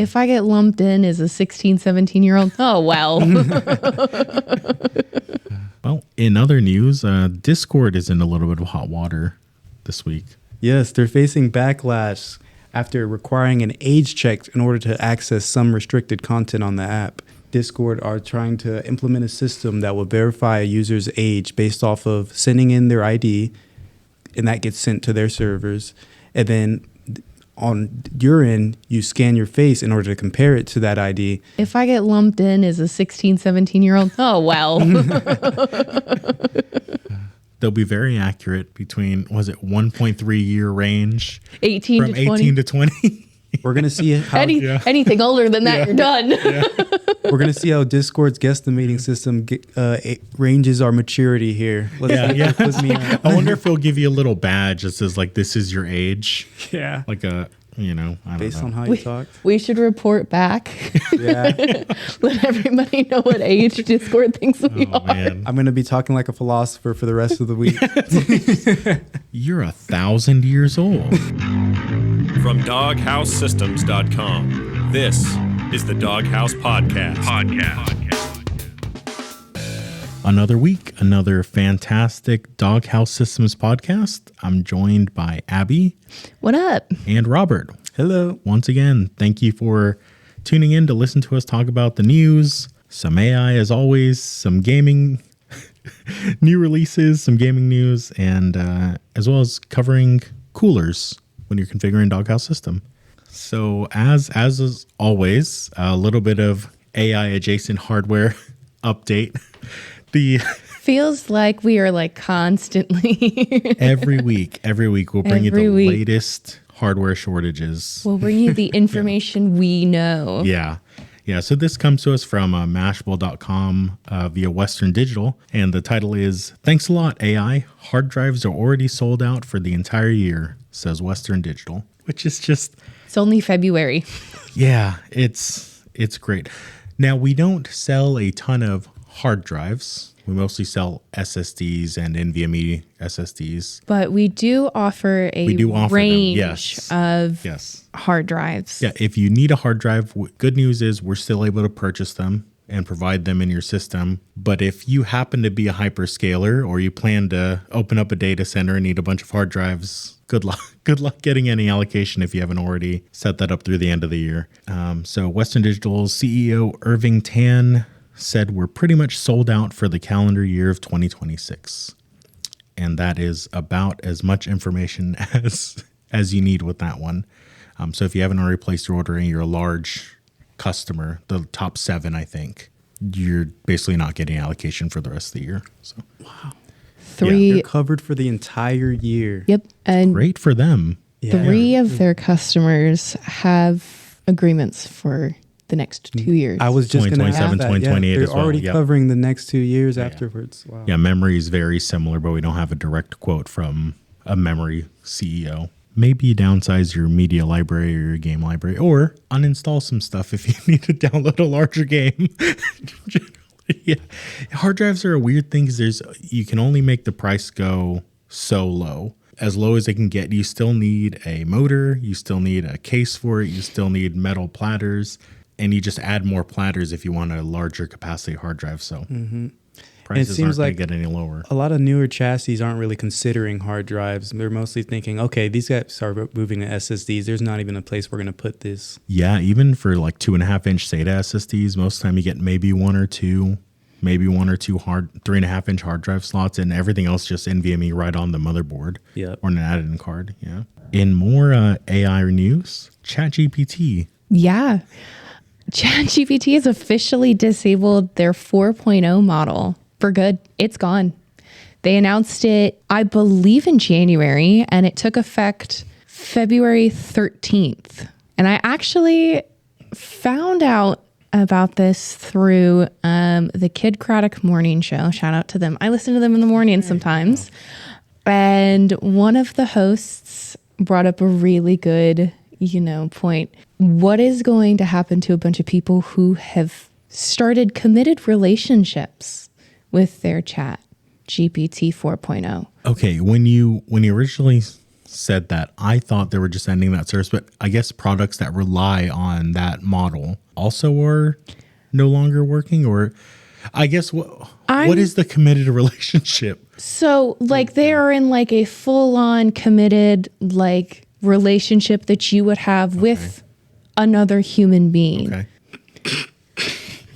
If I get lumped in as a 16, 17-year-old, oh, well. Well, in other news, Discord is in a little bit of hot water this week. Yes, they're facing backlash after requiring an age check in order to access some restricted content on the app. Discord are trying to implement a system that will verify a user's age based off of sending in their ID, and that gets sent to their servers. And then on your end, you scan your face in order to compare it to that ID. If I get lumped in as a 16, 17-year-old, oh, well. They'll be very accurate between, was it 1.3 year range? 18 from to 20. 18 to 20. We're going to see how Anything older than that, you're done. we're going to see how Discord's guesstimating system ranges our maturity here. Let's me I wonder if he'll give you a little badge that says like, this is your age. Yeah. Like a, I don't know. Based on how you talk. We should report back. Yeah. Let everybody know what age Discord thinks we are. Man. I'm going to be talking like a philosopher for the rest of the week. You're 1,000 years old. From DogHouseSystems.com, this is the DogHouse Podcast. Another week, another fantastic DogHouse Systems podcast. I'm joined by Abby. What up? And Robert. Hello. Once again, thank you for tuning in to listen to us talk about the news, some AI as always, some gaming new releases, some gaming news, and as well as covering coolers when you're configuring DogHouse system. So as always, a little bit of AI adjacent hardware update. Feels like we are like constantly every week we'll bring you the latest hardware shortages. We'll bring you the information we know. Yeah. So this comes to us from Mashable.com via Western Digital, and the title is "Thanks a lot, AI. Hard drives are already sold out for the entire year," says Western Digital, which is just... It's only February. Yeah, it's great. Now, we don't sell a ton of hard drives. We mostly sell SSDs and NVMe SSDs. But we do offer a range of hard drives. Yeah, if you need a hard drive, good news is we're still able to purchase them and provide them in your system. But if you happen to be a hyperscaler or you plan to open up a data center and need a bunch of hard drives, good luck. Good luck getting any allocation if you haven't already set that up through the end of the year. So Western Digital's CEO Irving Tan said we're pretty much sold out for the calendar year of 2026. And that is about as much information as you need with that one. So if you haven't already placed your order and you're a large customer, the top 7, I think, you're basically not getting allocation for the rest of the year. So wow. 3 They're covered for the entire year. Yep. And great for them. 3 of their customers have agreements for the next 2 years. I was just going to ask that. 2028 they're as well. already covering the next 2 years afterwards. Wow. Yeah, memory is very similar, but we don't have a direct quote from a memory CEO. Maybe downsize your media library or your game library, or uninstall some stuff if you need to download a larger game. Yeah, hard drives are a weird thing because you can only make the price go so low. As low as they can get, you still need a motor, you still need a case for it, you still need metal platters, and you just add more platters if you want a larger capacity hard drive. So prices aren't going to get any lower. A lot of newer chassis aren't really considering hard drives. They're mostly thinking, okay, these guys are moving to SSDs. There's not even a place we're going to put this. Yeah, even for like 2.5-inch SATA SSDs, most of the time you get maybe one or two 3.5-inch hard drive slots, and everything else just NVMe right on the motherboard. Yep. Or an add-in card. Yeah. In more AI news, ChatGPT. Yeah. ChatGPT has officially disabled their 4.0 model for good. It's gone. They announced it, I believe, in January, and it took effect February 13th. And I actually found out about this through the Kid Craddock morning show. Shout out to them. I listen to them in the morning sometimes. And one of the hosts brought up a really good, point. What is going to happen to a bunch of people who have started committed relationships with their chat GPT 4.0? Okay, when you originally said that, I thought they were just ending that service, but I guess products that rely on that model also are no longer working, or I guess what is the committed relationship? So like they are in like a full on committed like relationship that you would have with another human being. Okay.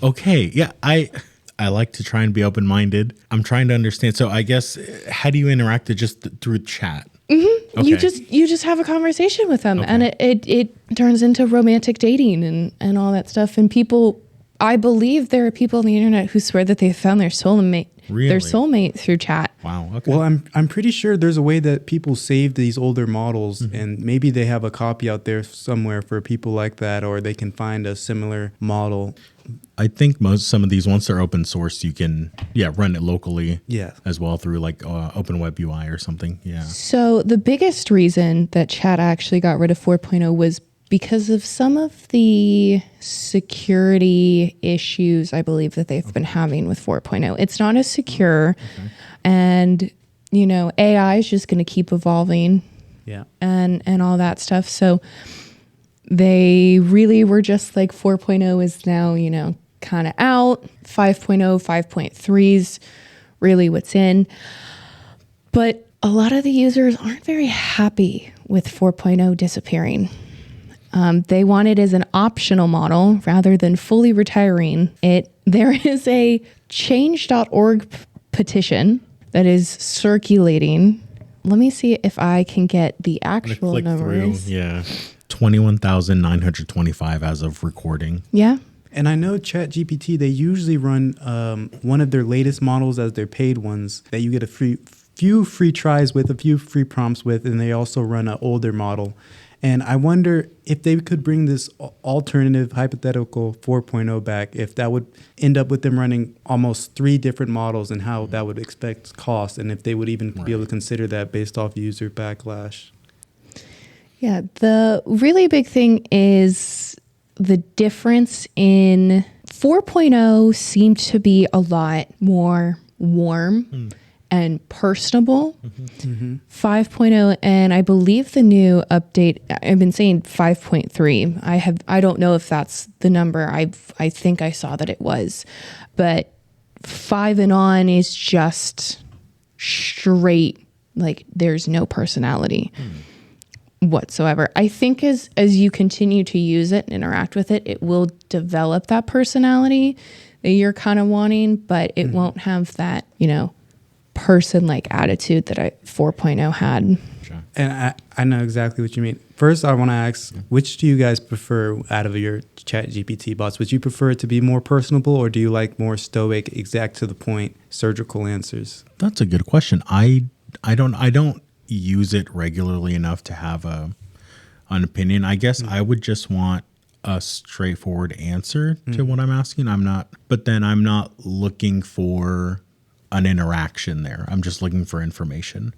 Okay. Yeah. I like to try and be open-minded. I'm trying to understand. So I guess, how do you interact it just through chat? Mm-hmm. Okay. You just have a conversation with them, and it turns into romantic dating and all that stuff. And people, I believe there are people on the internet who swear that they found their soulmate. Really? Their soulmate through chat. Wow. Okay. Well, I'm pretty sure there's a way that people save these older models, and maybe they have a copy out there somewhere for people like that, or they can find a similar model. I think some of these, once they're open source, you can run it locally as well through like Open Web UI or something. Yeah. So the biggest reason that chat actually got rid of 4.0 was because of some of the security issues, I believe, that they've been having with 4.0. It's not as secure, and AI is just going to keep evolving, and all that stuff. So they really were just like 4.0 is now, kind of out. 5.0, 5.3 is really what's in. But a lot of the users aren't very happy with 4.0 disappearing. They want it as an optional model rather than fully retiring it. There is a change.org petition that is circulating. Let me see if I can get the actual numbers. Yeah. 21,925 as of recording. Yeah. And I know ChatGPT, they usually run one of their latest models as their paid ones that you get a few free tries with, a few free prompts with, and they also run an older model. And I wonder if they could bring this alternative hypothetical 4.0 back, if that would end up with them running almost 3 different models, and how that would affect cost, and if they would even be able to consider that based off user backlash. Yeah, the really big thing is the difference in 4.0 seemed to be a lot more warm and personable. 5.0, and I believe the new update, I've been saying 5.3. I don't know if that's the number. I think I saw that it was, but 5 and on is just straight, like there's no personality whatsoever. I think as you continue to use it and interact with it, it will develop that personality that you're kind of wanting, but it won't have that, person-like attitude that 4.0 had. And I know exactly what you mean. First, I want to ask, which do you guys prefer out of your ChatGPT bots? Would you prefer it to be more personable, or do you like more stoic, exact to the point, surgical answers? That's a good question. I don't use it regularly enough to have an opinion. I guess I would just want a straightforward answer to what I'm asking. I'm not looking for an interaction there. I'm just looking for information.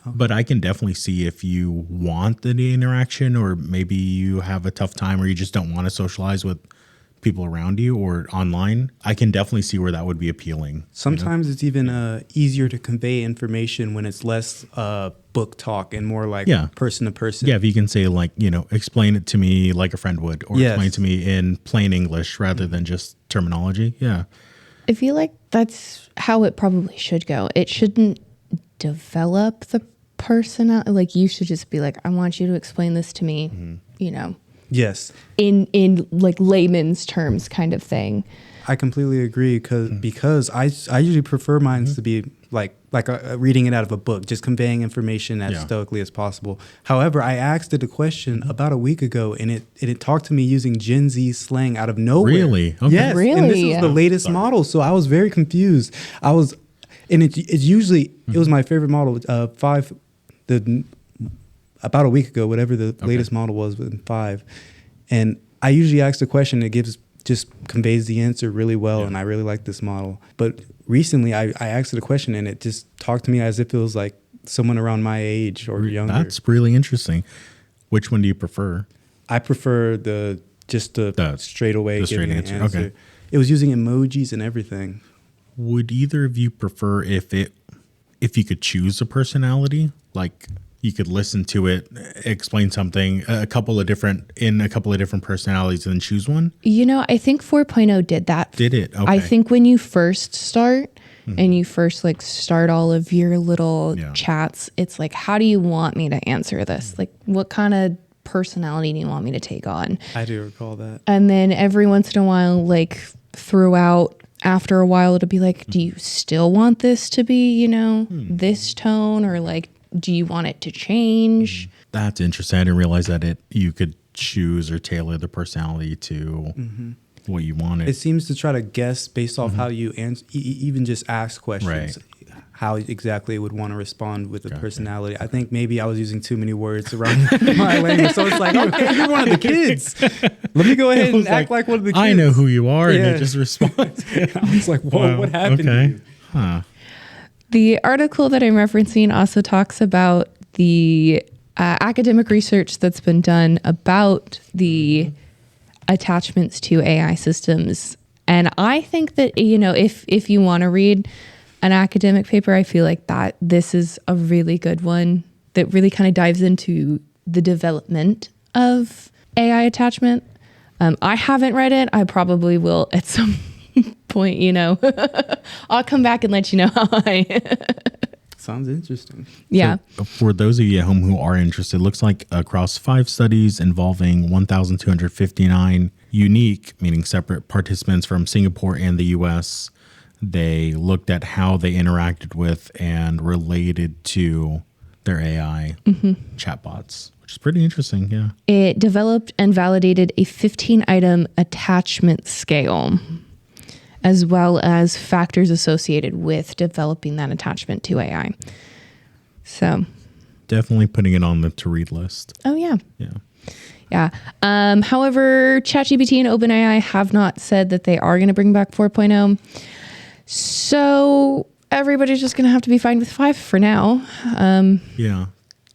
But I can definitely see if you want the interaction, or maybe you have a tough time, or you just don't want to socialize with people around you or online. I can definitely see where that would be appealing. Sometimes it's even easier to convey information when it's less book talk and more like person to person. Yeah, if you can say explain it to me like a friend would, or explain it to me in plain English rather than just terminology. Yeah. I feel like that's how it probably should go. It shouldn't develop the personality. Like, you should just be like, I want you to explain this to me, Yes. In like layman's terms kind of thing. I completely agree because I usually prefer mine to be like reading it out of a book, just conveying information as stoically as possible. However, I asked it a question about a week ago, and it talked to me using Gen Z slang out of nowhere. Really? Okay. Yes. Really? And this was the latest model, so I was very confused. It was my favorite model, 5, about a week ago, whatever the latest model was in 5. And I usually ask the question, it just conveys the answer really well, and I really like this model. But recently I asked it a question, and it just talked to me as if it was like someone around my age or younger. That's really interesting. Which one do you prefer? I prefer the straight away straight giving answer. an answer. Okay. It was using emojis and everything. Would either of you prefer if you could choose a personality? Like, you could listen to it, explain something, a couple of different personalities, and then choose one. I think 4.0 did that. Did it? Okay. I think when you first start and you first like start all of your little chats, it's like, how do you want me to answer this? Like, what kind of personality do you want me to take on? I do recall that. And then every once in a while, like throughout, after a while, it'll be like, do you still want this to be, this tone, or like, do you want it to change? That's interesting. I didn't realize that you could choose or tailor the personality to what you wanted. It seems to try to guess based off how you answer, even just ask questions, how exactly it would want to respond with the personality. I think maybe I was using too many words around my language. So it's like, okay, you're one of the kids. Let me go ahead and act like one of the kids. I know who you are, and it just responds. I was like, whoa, what happened to you? Huh. The article that I'm referencing also talks about the academic research that's been done about the attachments to AI systems. And I think that, if you want to read an academic paper, I feel like that this is a really good one that really kind of dives into the development of AI attachment. I haven't read it. I probably will at some point, I'll come back and let you know how Sounds interesting. Yeah. So for those of you at home who are interested, it looks like across 5 studies involving 1,259 unique, meaning separate participants from Singapore and the US, they looked at how they interacted with and related to their AI chatbots, which is pretty interesting. Yeah. It developed and validated a 15-item attachment scale, as well as factors associated with developing that attachment to AI. So Definitely putting it on the to-read list. Oh, yeah. Yeah. Yeah. However, ChatGPT and OpenAI have not said that they are going to bring back 4.0. So everybody's just going to have to be fine with 5 for now. Yeah.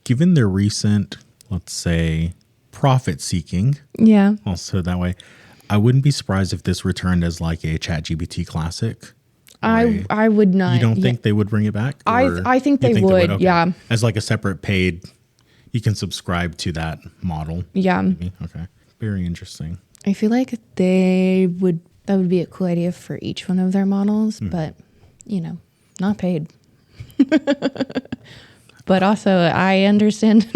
Given their recent, let's say, profit seeking, also that way, I wouldn't be surprised if this returned as like a ChatGPT classic. I would not. You don't think they would bring it back? I think they would. Okay. Yeah. As like a separate paid, you can subscribe to that model. Yeah. Maybe. Okay. Very interesting. I feel like that would be a cool idea for each one of their models, but not paid. But also, I understand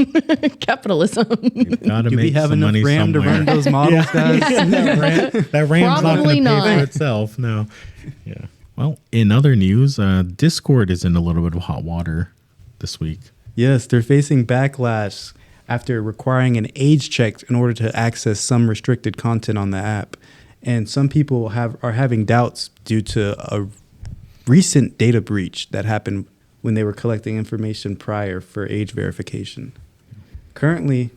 capitalism. Gotta Do we make have some enough money RAM to somewhere. run those models, guys? That RAM's Probably not going to pay not. for itself. No. Yeah. Well, in other news, Discord is in a little bit of hot water this week. Yes, they're facing backlash after requiring an age check in order to access some restricted content on the app. And some people are having doubts due to a recent data breach that happened when they were collecting information prior for age verification. Currently,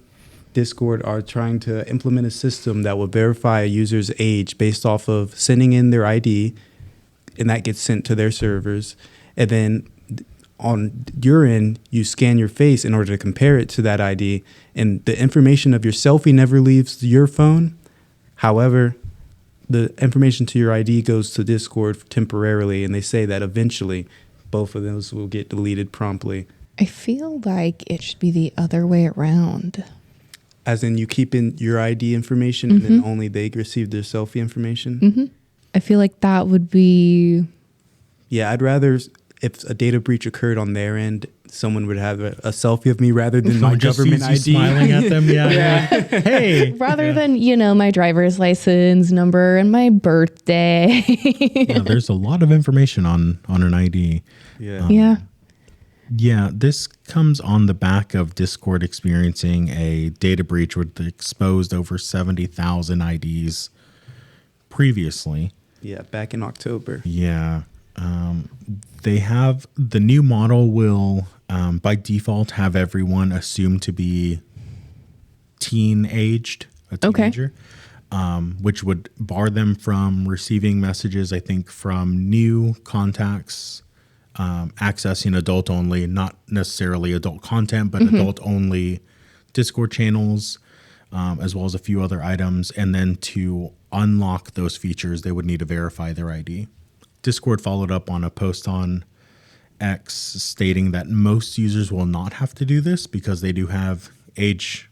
Discord are trying to implement a system that will verify a user's age based off of sending in their ID, and that gets sent to their servers. And then on your end, you scan your face in order to compare it to that ID, and the information of your selfie never leaves your phone. However, the information to your ID goes to Discord temporarily, and they say that eventually both of those will get deleted promptly. I feel like it should be the other way around. As in, you keep in your ID information and then only they receive their selfie information? I feel like that would be... Yeah, I'd rather, if a data breach occurred on their end, someone would have a selfie of me rather than my Just government sees you ID. smiling at them. Yeah. Hey. Rather than, my driver's license number and my birthday. Yeah, there's a lot of information on an ID. Yeah. Yeah, this comes on the back of Discord experiencing a data breach which exposed over 70,000 IDs previously. Yeah, back in October. Yeah. They have the new model will by default have everyone assumed to be teen-aged, a teenager, which would bar them from receiving messages, I think, from new contacts, accessing adult only, not necessarily adult content, but adult only Discord channels, as well as a few other items. And then to unlock those features, they would need to verify their ID. Discord followed up on a post on X stating that most users will not have to do this because they do have age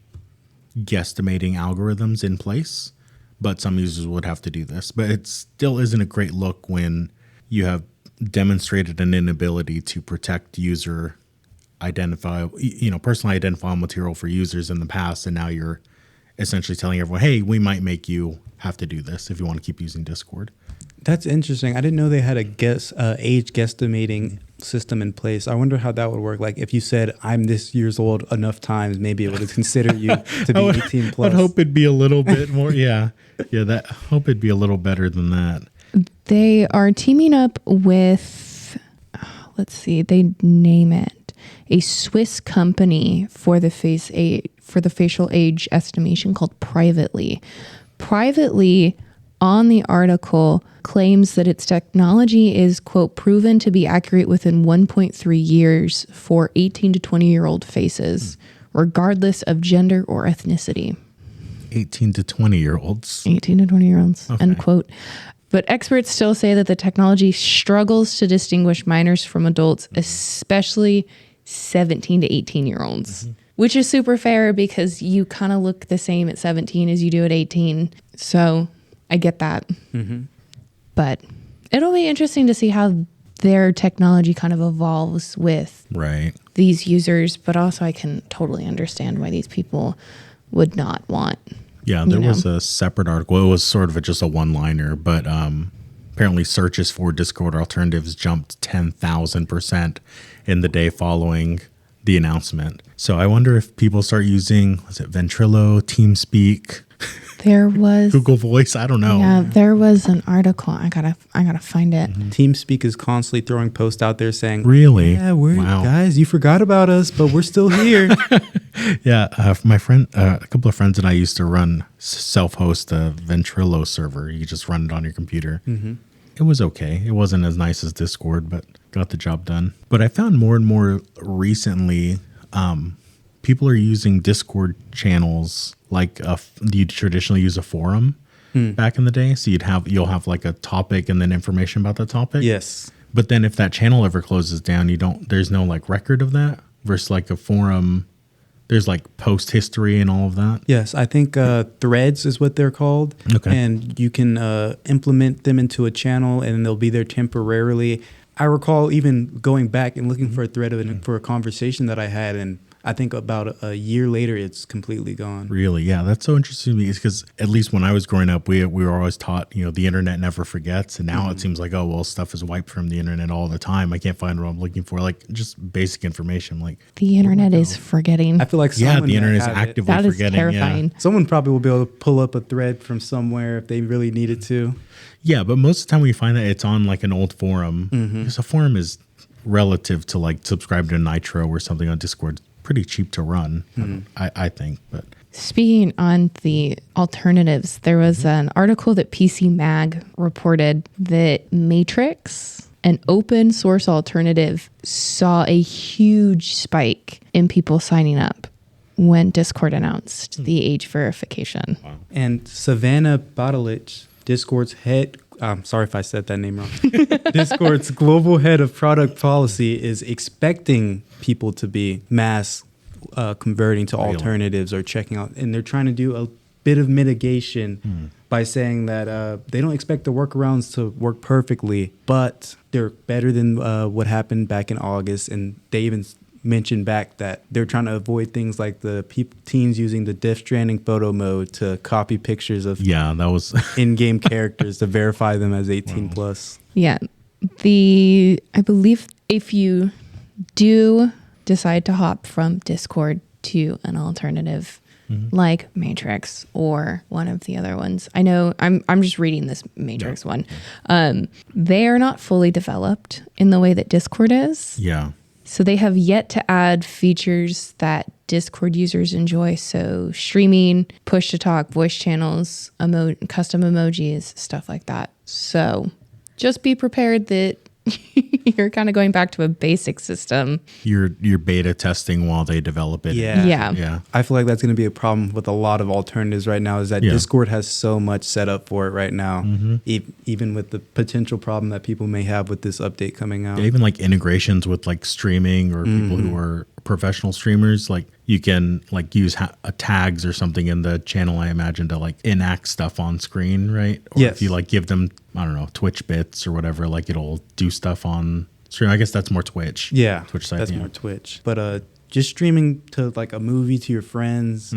guesstimating algorithms in place, but some users would have to do this. But it still isn't a great look when you have demonstrated an inability to protect user personally identifiable material for users in the past, and now you're essentially telling everyone, hey, we might make you have to do this if you want to keep using Discord. That's interesting. I didn't know they had a age guesstimating system in place. I wonder how that would work. Like if you said, I'm this years old enough times, maybe it would consider you to be 18 plus. I'd hope it'd be a little bit more. Yeah. That hope it'd be a little better than that. They are teaming up with, they name it, a Swiss company for the facial age estimation called Privately. Privately, on the article, claims that its technology is, quote, proven to be accurate within 1.3 years for 18 to 20-year-old faces, regardless of gender or ethnicity. 18 to 20-year-olds. 18 to 20-year-olds, okay. End quote. But experts still say that the technology struggles to distinguish minors from adults, especially 17 to 18-year-olds, which is super fair because you kind of look the same at 17 as you do at 18. So I get that. But it'll be interesting to see how their technology kind of evolves with these users. But also I can totally understand why these people would not want. Yeah, there was a separate article. It was sort of just a one-liner, but apparently searches for Discord alternatives jumped 10,000% in the day following the announcement. So I wonder if people start using, was it Ventrilo, TeamSpeak, there was Google Voice? I don't know. Yeah, there was an article. I gotta find it. TeamSpeak is constantly throwing posts out there saying, really? Yeah, guys, you forgot about us, but we're still here. Yeah, my friend, a couple of friends and I used to self-host a Ventrilo server. You just run it on your computer. It was okay. It wasn't as nice as Discord, but got the job done. But I found more and more recently, people are using Discord channels like you'd traditionally use a forum back in the day. So you'll have like a topic and then information about the topic. Yes. But then if that channel ever closes down, there's no like record of that versus like a forum. There's like post history and all of that. Yes, I think threads is what they're called. Okay. And you can implement them into a channel and they'll be there temporarily. I recall even going back and looking for a thread for a conversation that I had, and I think about a year later, it's completely gone. Really? Yeah, that's so interesting to me. It's because at least when I was growing up, we were always taught, the internet never forgets. And now it seems like, oh, well, stuff is wiped from the internet all the time. I can't find what I'm looking for. Like just basic information. Like the internet is forgetting. I feel like the internet is actively that forgetting. Is terrifying. Yeah. Someone probably will be able to pull up a thread from somewhere if they really needed to. Yeah, but most of the time when you find that it's on like an old forum, because a forum is relative to like subscribe to Nitro or something on Discord. Pretty cheap to run, I think. But speaking on the alternatives, there was an article that PCMag reported that Matrix, an open source alternative, saw a huge spike in people signing up when Discord announced the age verification. Wow. And Savannah Badalich, Discord's head, I'm sorry if I said that name wrong. Discord's global head of product policy is expecting people to be mass converting to alternatives or checking out. And they're trying to do a bit of mitigation by saying that they don't expect the workarounds to work perfectly, but they're better than what happened back in August. And they even mentioned back that they're trying to avoid things like the teens using the Death Stranding photo mode to copy pictures of that was in-game characters to verify them as 18 plus. Yeah. I believe if you do decide to hop from Discord to an alternative like Matrix or one of the other ones, I know I'm just reading this Matrix one. They are not fully developed in the way that Discord is. Yeah. So they have yet to add features that Discord users enjoy. So streaming, push to talk, voice channels, custom emojis, stuff like that. So just be prepared that You're kind of going back to a basic system. You're beta testing while they develop it. Yeah. I feel like that's going to be a problem with a lot of alternatives right now, is that Discord has so much set up for it right now, even with the potential problem that people may have with this update coming out. Yeah, even like integrations with like streaming or people who are professional streamers, like you can like use tags or something in the channel, I imagine, to like enact stuff on screen, right? Or if you like give them, I don't know, Twitch bits or whatever, like it'll do stuff on stream. I guess that's more Twitch. Yeah, Twitch side. That's more Twitch. But just streaming to like a movie to your friends,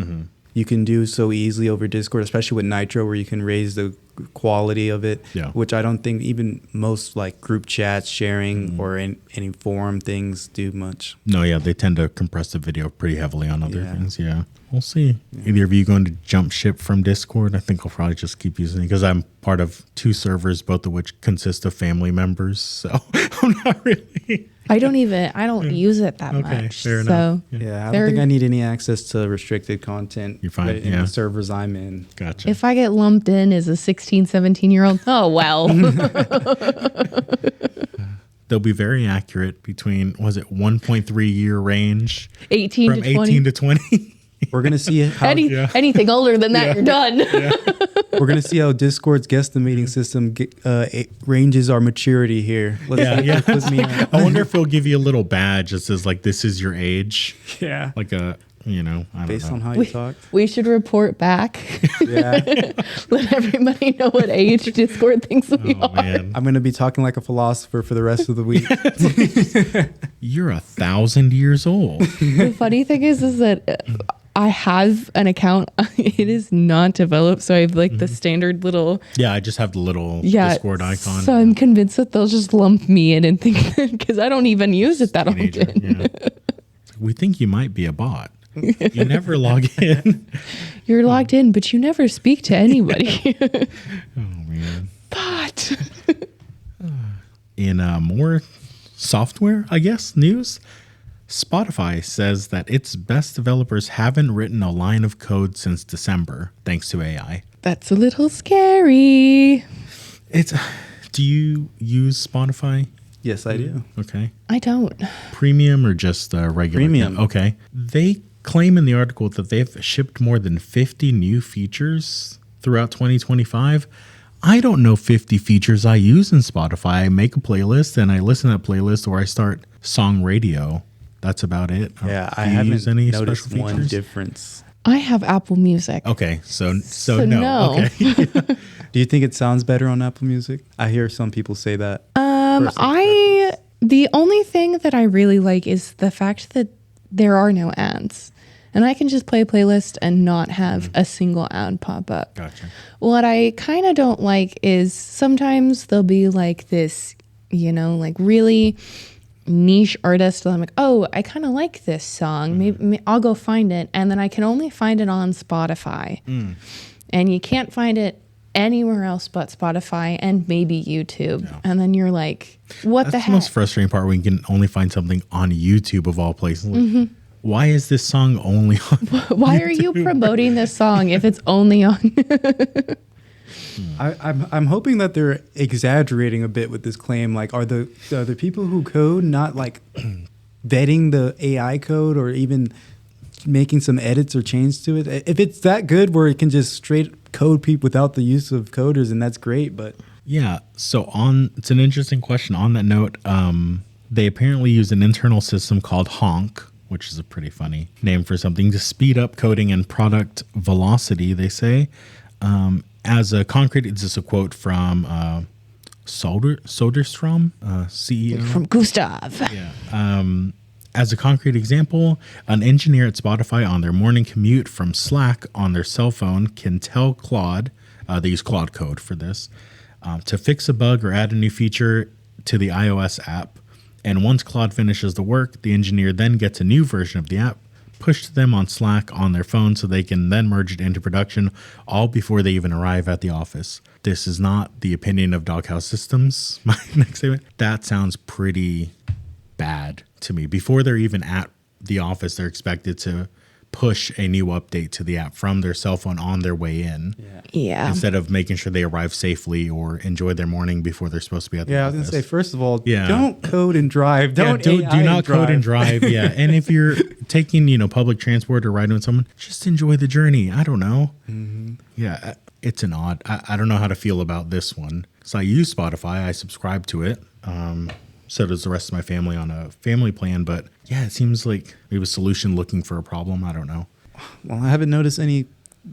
you can do so easily over Discord, especially with Nitro, where you can raise the quality of it, which I don't think even most like group chats sharing or any forum things do much. No, yeah, they tend to compress the video pretty heavily on other things. Yeah, we'll see. Either of you going to jump ship from Discord? I think I'll probably just keep using it because I'm part of 2 servers, both of which consist of family members. So I'm not really. I don't use it that much. Fair enough. I don't think I need any access to restricted content. You're fine. In the servers I'm in. Gotcha. If I get lumped in as a 16, 17-year-old, oh, well. They'll be very accurate between, was it 1.3 year range? 18 from to 20. 18 to 20. We're going to see how anything older than that, you're done. we're going to see how Discord's guesstimating system ranges our maturity here. Put me on. I wonder if it'll give you a little badge that says like, this is your age. Yeah. Like a, I don't know. Based on how you talk. We should report back. Let everybody know what age Discord thinks we are. Man. I'm going to be talking like a philosopher for the rest of the week. You're 1,000 years old. The funny thing is that I have an account. It is not developed, so I have like the standard little. Yeah, I just have the little Discord icon. So I'm convinced that they'll just lump me in and think because I don't even use it that often. We think you might be a bot. You never log in. You're logged in, but you never speak to anybody. Oh man. Bot. In more software, I guess, news. Spotify says that its best developers haven't written a line of code since December, thanks to AI. That's a little scary. Do you use Spotify? Yes, I do. Okay. I don't. Premium or just regular? Premium. Okay. They claim in the article that they've shipped more than 50 new features throughout 2025. I don't know 50 features I use in Spotify. I make a playlist and I listen to that playlist, or I start song radio. That's about it. Yeah, Do I you haven't use any noticed special one features? difference. I have Apple Music. Okay, so So no. no. Okay. Do you think it sounds better on Apple Music? I hear some people say that. The only thing that I really like is the fact that there are no ads. And I can just play a playlist and not have a single ad pop up. Gotcha. What I kind of don't like is sometimes there'll be like this, like really niche artist. And I'm like, oh, I kind of like this song. Maybe I'll go find it. And then I can only find it on Spotify. And you can't find it anywhere else but Spotify and maybe YouTube. Yeah. And then you're like, what the heck? That's the most frustrating part, when you can only find something on YouTube of all places. Like, why is this song only on Why are you promoting this song if it's only on? I'm hoping that they're exaggerating a bit with this claim. Like, are the people who code not like vetting the AI code or even making some edits or changes to it? If it's that good where it can just straight code people without the use of coders, and that's great. But yeah, so it's an interesting question. On that note, they apparently use an internal system called Honk, which is a pretty funny name for something, to speed up coding and product velocity, they say. As a concrete, it's just a quote from Soderstrom, CEO. From Gustav. Yeah. As a concrete example, an engineer at Spotify on their morning commute from Slack on their cell phone can tell Claude, they use Claude Code for this, to fix a bug or add a new feature to the iOS app. And once Claude finishes the work, the engineer then gets a new version of the app pushed to them on Slack on their phone so they can then merge it into production, all before they even arrive at the office. This is not the opinion of DogHouse Systems. My next statement. That sounds pretty bad to me. Before they're even at the office, they're expected to push a new update to the app from their cell phone on their way in. Yeah. Instead of making sure they arrive safely or enjoy their morning before they're supposed to be at the Yeah, I office. was gonna say, first of all, Yeah. don't code and drive. Don't do AI not code and drive. Yeah. And if you're taking, public transport or riding with someone, just enjoy the journey. I don't know. Yeah. It's an odd, I don't know how to feel about this one. So I use Spotify. I subscribe to it. So does the rest of my family on a family plan. But yeah, it seems like maybe a solution looking for a problem. I don't know. Well, I haven't noticed any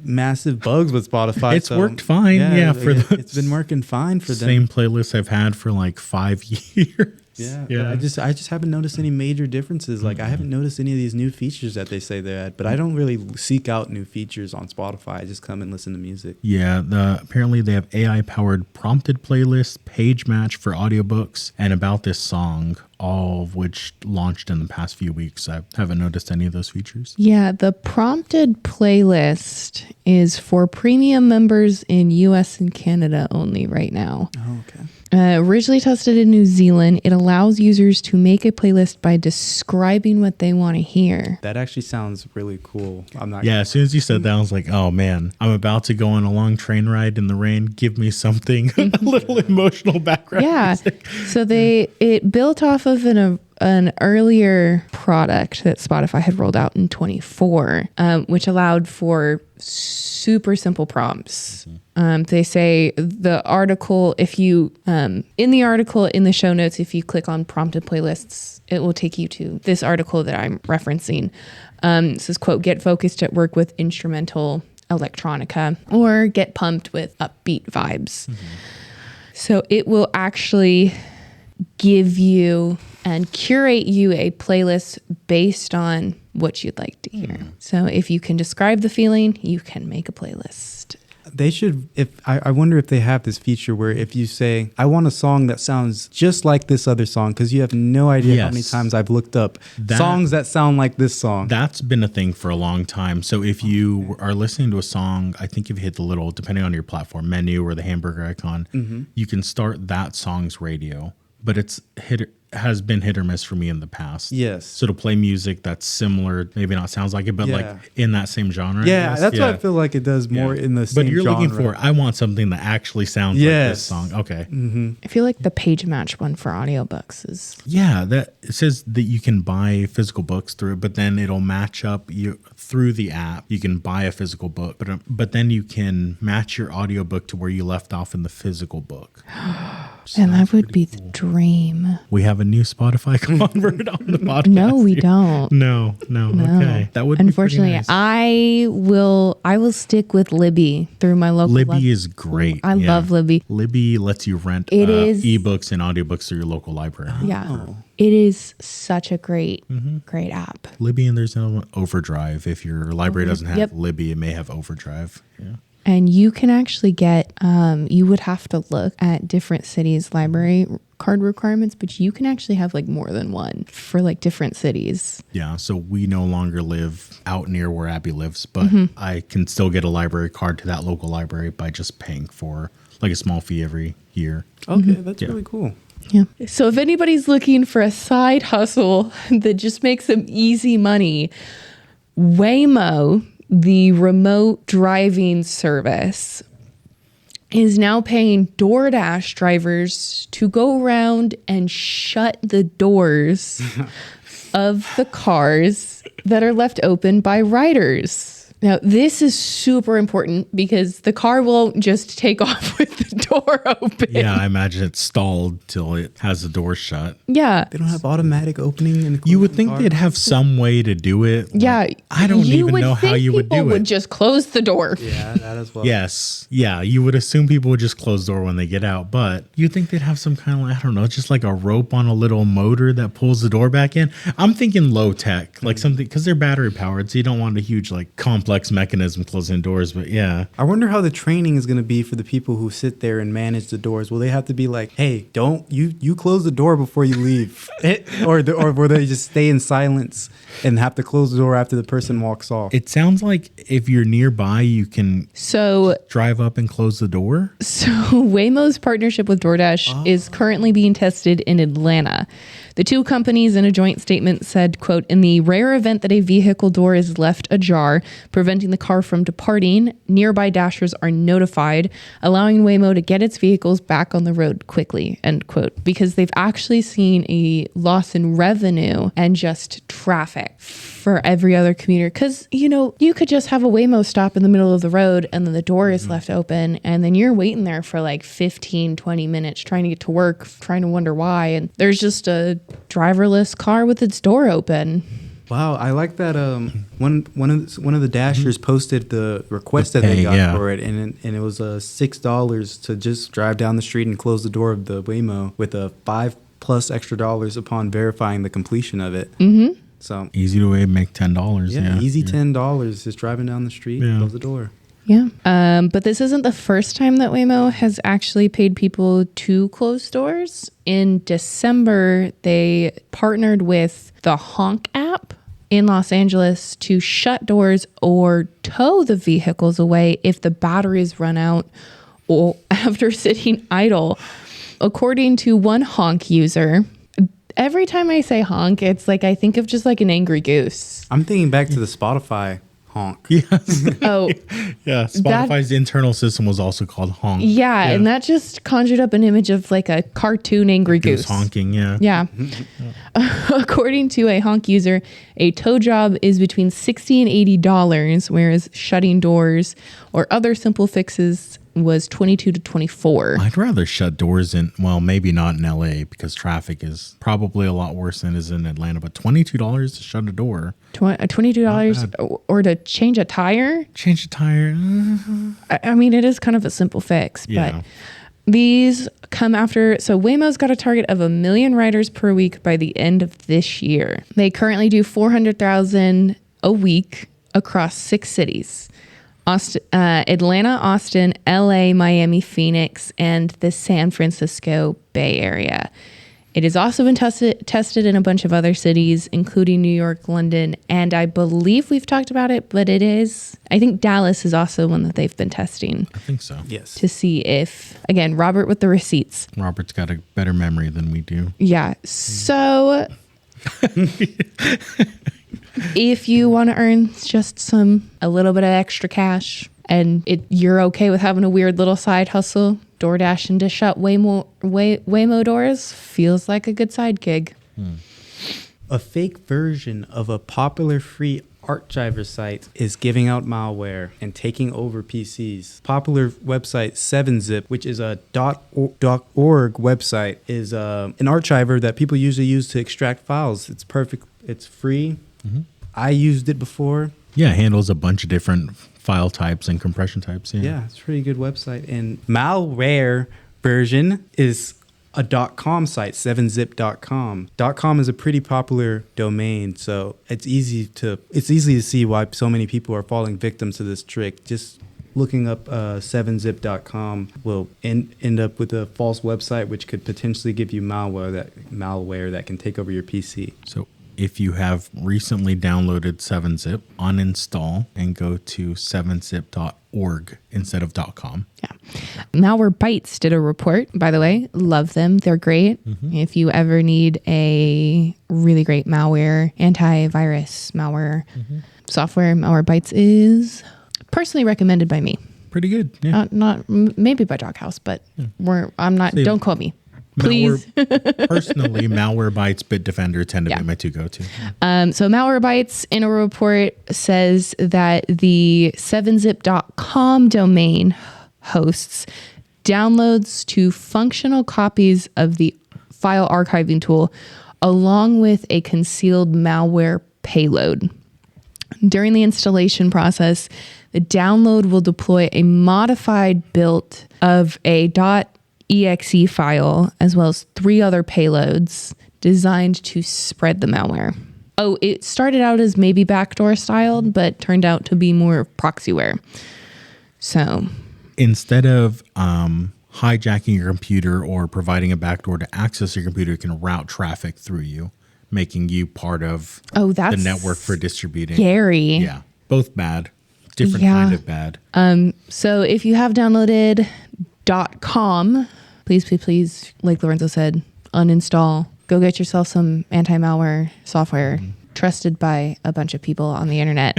massive bugs with Spotify. It's worked fine. Yeah. It's been working fine for them. Same playlist I've had for like 5 years. Yeah. I just haven't noticed any major differences. Like I haven't noticed any of these new features that they say they're at, but I don't really seek out new features on Spotify. I just come and listen to music. Yeah, apparently they have AI-powered prompted playlists, page match for audiobooks, and About This Song, all of which launched in the past few weeks. I haven't noticed any of those features. Yeah, the prompted playlist is for premium members in US and Canada only right now. Oh, okay. Originally tested in New Zealand, it allows users to make a playlist by describing what they want to hear. That actually sounds really cool. I'm not. Yeah, as soon as you said that, I was like, oh man, I'm about to go on a long train ride in the rain. Give me something, a little emotional background. Yeah. music. So it built off of an earlier product that Spotify had rolled out in 24, which allowed for super simple prompts. They say the article, if you, in the show notes, if you click on prompted playlists, it will take you to this article that I'm referencing. It says, quote, get focused at work with instrumental electronica or get pumped with upbeat vibes. So it will actually give you and curate you a playlist based on what you'd like to hear. So if you can describe the feeling, you can make a playlist. They should. I wonder if they have this feature where if you say, I want a song that sounds just like this other song, because you have no idea how many times I've looked up songs that sound like this song. That's been a thing for a long time. So if you are listening to a song, I think if you hit the little, depending on your platform, menu or the hamburger icon, you can start that song's radio. But has been hit or miss for me in the past. Yes. So to play music that's similar, maybe not sounds like it, but like in that same genre. Yeah, that's what I feel like it does more in the same But you're genre. looking for, I want something that actually sounds like this song. Okay. I feel like the page match one for audiobooks is... Yeah, that it says that you can buy physical books through it, but then it'll match up you through the app. You can buy a physical book, but then you can match your audiobook to where you left off in the physical book. So and that would be the dream. We have a new Spotify convert on the podcast. No, we don't. No. Okay. That would Unfortunately, be pretty nice. I will stick with Libby through my local. Libby is great. I love Libby. Libby lets you rent ebooks and audiobooks through your local library. Yeah. It is such a great app. Libby, and there's no Overdrive. If your library doesn't have Libby, it may have Overdrive. Yeah. And you can actually get, you would have to look at different cities' library card requirements, but you can actually have like more than one for like different cities. Yeah, so we no longer live out near where Abby lives, but I can still get a library card to that local library by just paying for like a small fee every year. Okay, that's really cool. Yeah. So if anybody's looking for a side hustle that just makes them easy money, Waymo, the remote driving service, is now paying DoorDash drivers to go around and shut the doors of the cars that are left open by riders. Now, this is super important because the car won't just take off with the door open. Yeah, I imagine it's stalled till it has the door shut. Yeah. They don't have automatic opening and You would think they'd have some way to do it. Yeah. I don't even know how you would do People it. would just close the door. Yeah, that as well. Yes. Yeah, you would assume people would just close the door when they get out, but you'd think they'd have some kind of, I don't know, just like a rope on a little motor that pulls the door back in. I'm thinking low tech, like something, because they're battery powered, so you don't want a huge, like, complex complex mechanism closing doors, but yeah. I wonder how the training is going to be for the people who sit there and manage the doors. Will they have to be like, hey, don't you close the door before you leave? or will they just stay in silence and have to close the door after the person walks off? It sounds like if you're nearby, you can So drive up and close the door. So Waymo's partnership with DoorDash is currently being tested in Atlanta. The two companies in a joint statement said, quote, in the rare event that a vehicle door is left ajar, preventing the car from departing, nearby dashers are notified, allowing Waymo to get its vehicles back on the road quickly, end quote, because they've actually seen a loss in revenue and just traffic for every other commuter. Because, you know, you could just have a Waymo stop in the middle of the road and then the door is left open and then you're waiting there for like 15, 20 minutes trying to get to work, trying to wonder why. And there's just a driverless car with its door open. Wow, I like that. One of the Dashers posted the request that they got for it, and it was $6 to just drive down the street and close the door of the Waymo with a $5+ extra upon verifying the completion of it. Mm-hmm. So easy to make $10. Yeah, easy $10 just driving down the street, close the door. Yeah. But this isn't the first time that Waymo has actually paid people to close doors. In December, they partnered with the Honk app in Los Angeles to shut doors or tow the vehicles away if the batteries run out or after sitting idle. According to one Honk user, every time I say honk, it's like I think of just like an angry goose. I'm thinking back to the Spotify honk. Yes. Oh, yeah. Spotify's internal system was also called honk. Yeah, and that just conjured up an image of like a cartoon angry goose. Honking, yeah. Yeah. According to a Honk user, a tow job is between $60 and $80, whereas shutting doors or other simple fixes was $22 to $24. I'd rather shut doors in, well, maybe not in LA because traffic is probably a lot worse than it is in Atlanta, but $22 to shut a door. $22 or to change a tire? Change a tire. I mean, it is kind of a simple fix, but these come after. So Waymo's got a target of 1 million riders per week by the end of this year. They currently do 400,000 a week across 6 cities. Atlanta, Austin, LA, Miami, Phoenix, and the San Francisco Bay Area. It has also been tested in a bunch of other cities, including New York, London, and I believe we've talked about it, but I think Dallas is also one that they've been testing. I think so. Yes. To see if, again, Robert with the receipts. Robert's got a better memory than we do. Yeah. So if you want to earn just a little bit of extra cash and you're okay with having a weird little side hustle, DoorDashing to shut Waymo doors feels like a good side gig. A fake version of a popular free art driver site is giving out malware and taking over PCs. Popular website 7zip, which is a .org website, is an art driver that people usually use to extract files. It's perfect. It's free. Mm-hmm. I used it before. Yeah, it handles a bunch of different file types and compression types. Yeah, it's a pretty good website. And Malware version is a .com site, 7zip.com. .com is a pretty popular domain, so it's easy to see why so many people are falling victim to this trick. Just looking up 7zip.com will end up with a false website, which could potentially give you malware that can take over your PC. So if you have recently downloaded 7zip, uninstall and go to 7zip.org instead of .com. Yeah. Malwarebytes did a report, by the way. Love them. They're great. Mm-hmm. If you ever need a really great malware, antivirus malware software, Malwarebytes is personally recommended by me. Pretty good. Yeah. Not maybe by DogHouse, but don't quote me. Please. Personally, Malwarebytes, Bitdefender tend to be my two go-to. So Malwarebytes in a report says that the 7zip.com domain hosts downloads to functional copies of the file archiving tool along with a concealed malware payload. During the installation process, the download will deploy a modified build of a .exe file, as well as 3 other payloads designed to spread the malware. it started out as maybe backdoor styled, but turned out to be more proxyware. So instead of hijacking your computer or providing a backdoor to access your computer, it can route traffic through you, making you part of that's the network for distributing. scary. Yeah, both bad, different Yeah. kind of bad. So if you have downloaded .com, please, like Lorenzo said, uninstall. Go get yourself some anti-malware software trusted by a bunch of people on the internet.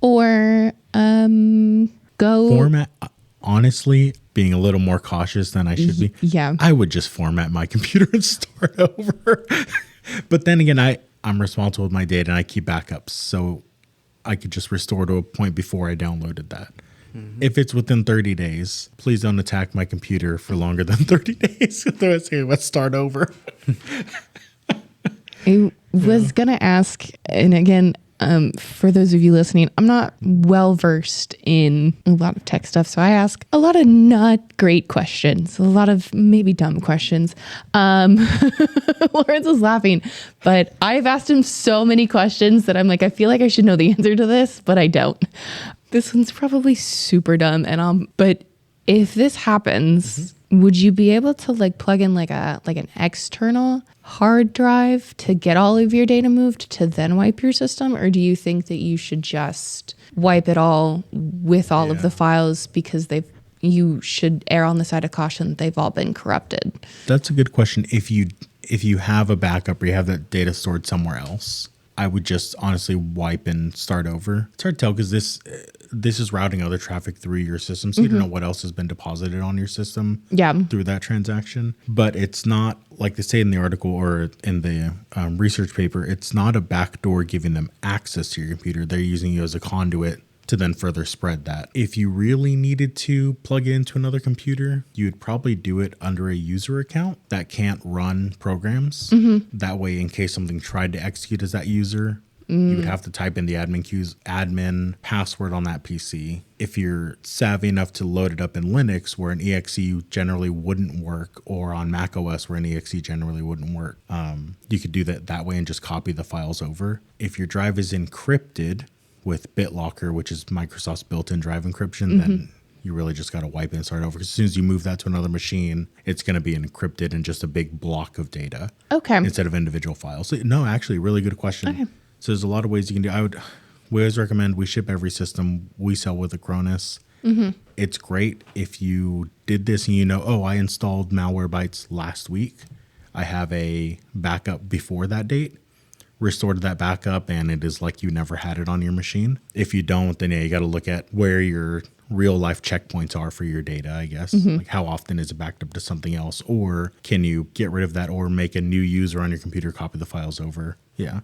Or go... Format, honestly, being a little more cautious than I should be. Yeah. I would just format my computer and start over. But then again, I'm responsible with my data and I keep backups. So I could just restore to a point before I downloaded that. If it's within 30 days, please don't attack my computer for longer than 30 days. Let's start over. I was going to ask, and again, for those of you listening, I'm not well versed in a lot of tech stuff, so I ask a lot of not great questions, a lot of maybe dumb questions. Lorenzo's laughing, but I've asked him so many questions that I'm like, I feel like I should know the answer to this, but I don't. This one's probably super dumb, but if this happens, would you be able to like plug in like an external hard drive to get all of your data moved to then wipe your system? Or do you think that you should just wipe it all with all of the files because you should err on the side of caution that they've all been corrupted? That's a good question. If you have a backup or you have that data stored somewhere else, I would just honestly wipe and start over. It's hard to tell because this is routing other traffic through your system, so you don't know what else has been deposited on your system through that transaction. But it's not, like they say in the article or in the research paper, it's not a backdoor giving them access to your computer. They're using you as a conduit to then further spread that. If you really needed to plug it into another computer, you would probably do it under a user account that can't run programs. That way, in case something tried to execute as that user, you would have to type in the admin password on that PC. If you're savvy enough to load it up in Linux, where an exe generally wouldn't work, or on Mac OS, where an exe generally wouldn't work, you could do that way and just copy the files over. If your drive is encrypted with BitLocker, which is Microsoft's built-in drive encryption, then you really just got to wipe it and start over. As soon as you move that to another machine, it's going to be encrypted in just a big block of data instead of individual files. So, no, actually, really good question. Okay. So there's a lot of ways you can do. We always recommend we ship every system we sell with Acronis. It's great if you did this and I installed Malwarebytes last week. I have a backup before that date. Restored that backup and it is like you never had it on your machine. If you don't, then you got to look at where your real life checkpoints are for your data, I guess. Like how often is it backed up to something else, or can you get rid of that or make a new user on your computer, copy the files over? Yeah.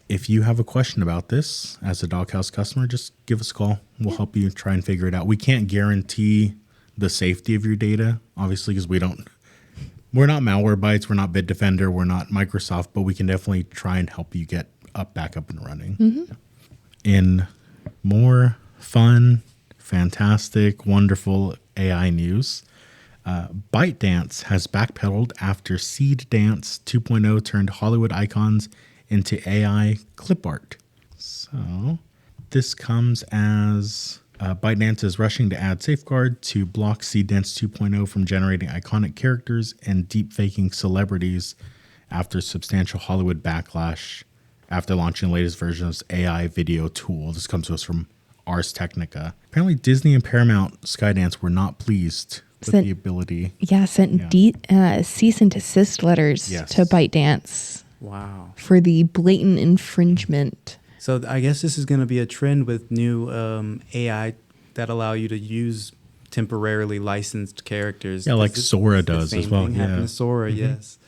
If you have a question about this as a DogHouse customer, just give us a call. We'll help you try and figure it out. We can't guarantee the safety of your data, obviously, because we're not Malwarebytes, we're not Bitdefender, we're not Microsoft, but we can definitely try and help you get back up and running. In more fun, fantastic, wonderful AI news, ByteDance has backpedaled after Seedance 2.0 turned Hollywood icons into AI clip art. So this comes as ByteDance is rushing to add safeguard to block Seedance 2.0 from generating iconic characters and deepfaking celebrities after substantial Hollywood backlash after launching the latest version of its AI video tool. This comes to us from Ars Technica. Apparently Disney and Paramount Skydance were not pleased with the ability. Sent cease and desist letters to ByteDance. Wow. For the blatant infringement. So I guess this is going to be a trend with new AI that allow you to use temporarily licensed characters. Yeah, like Sora does as well. Happened to Sora, yes.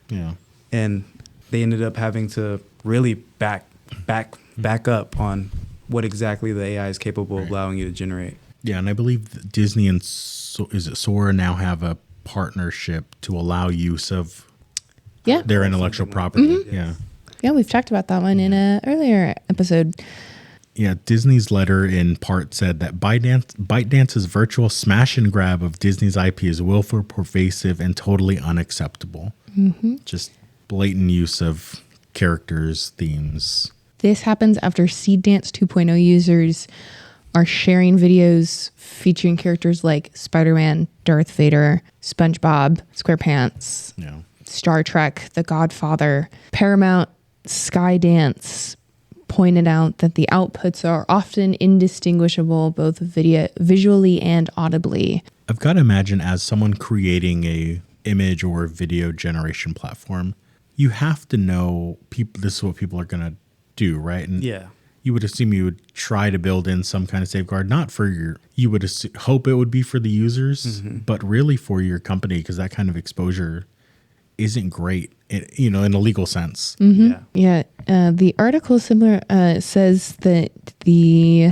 Yeah. And they ended up having to really back up on what exactly the AI is capable of allowing you to generate. Yeah, and I believe Disney and Sora now have a partnership to allow use of their intellectual property. Yeah, we've talked about that one in an earlier episode. Yeah, Disney's letter in part said that ByteDance's virtual smash and grab of Disney's IP is willful, pervasive, and totally unacceptable. Just blatant use of characters, themes. This happens after Seedance 2.0 users are sharing videos featuring characters like Spider-Man, Darth Vader, SpongeBob, SquarePants, Yeah. Star Trek, The Godfather. Paramount Skydance pointed out that the outputs are often indistinguishable both visually and audibly. I've got to imagine, as someone creating a image or video generation platform, you have to know this is what people are going to do, right? And Yeah. you would assume you would try to build in some kind of safeguard, not for you would hope it would be for the users, but really for your company, because that kind of exposure isn't great, in a legal sense. Yeah. Yeah, the article says that the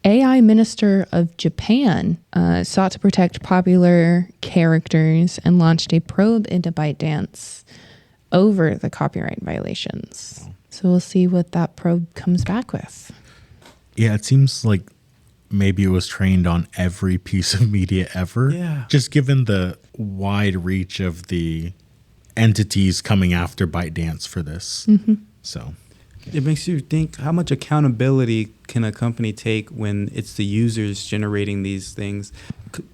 AI minister of Japan sought to protect popular characters and launched a probe into ByteDance over the copyright violations. So we'll see what that probe comes back with. Yeah, it seems like maybe it was trained on every piece of media ever. Yeah. Just given the wide reach of the entities coming after ByteDance for this. So It makes you think, how much accountability can a company take when it's the users generating these things?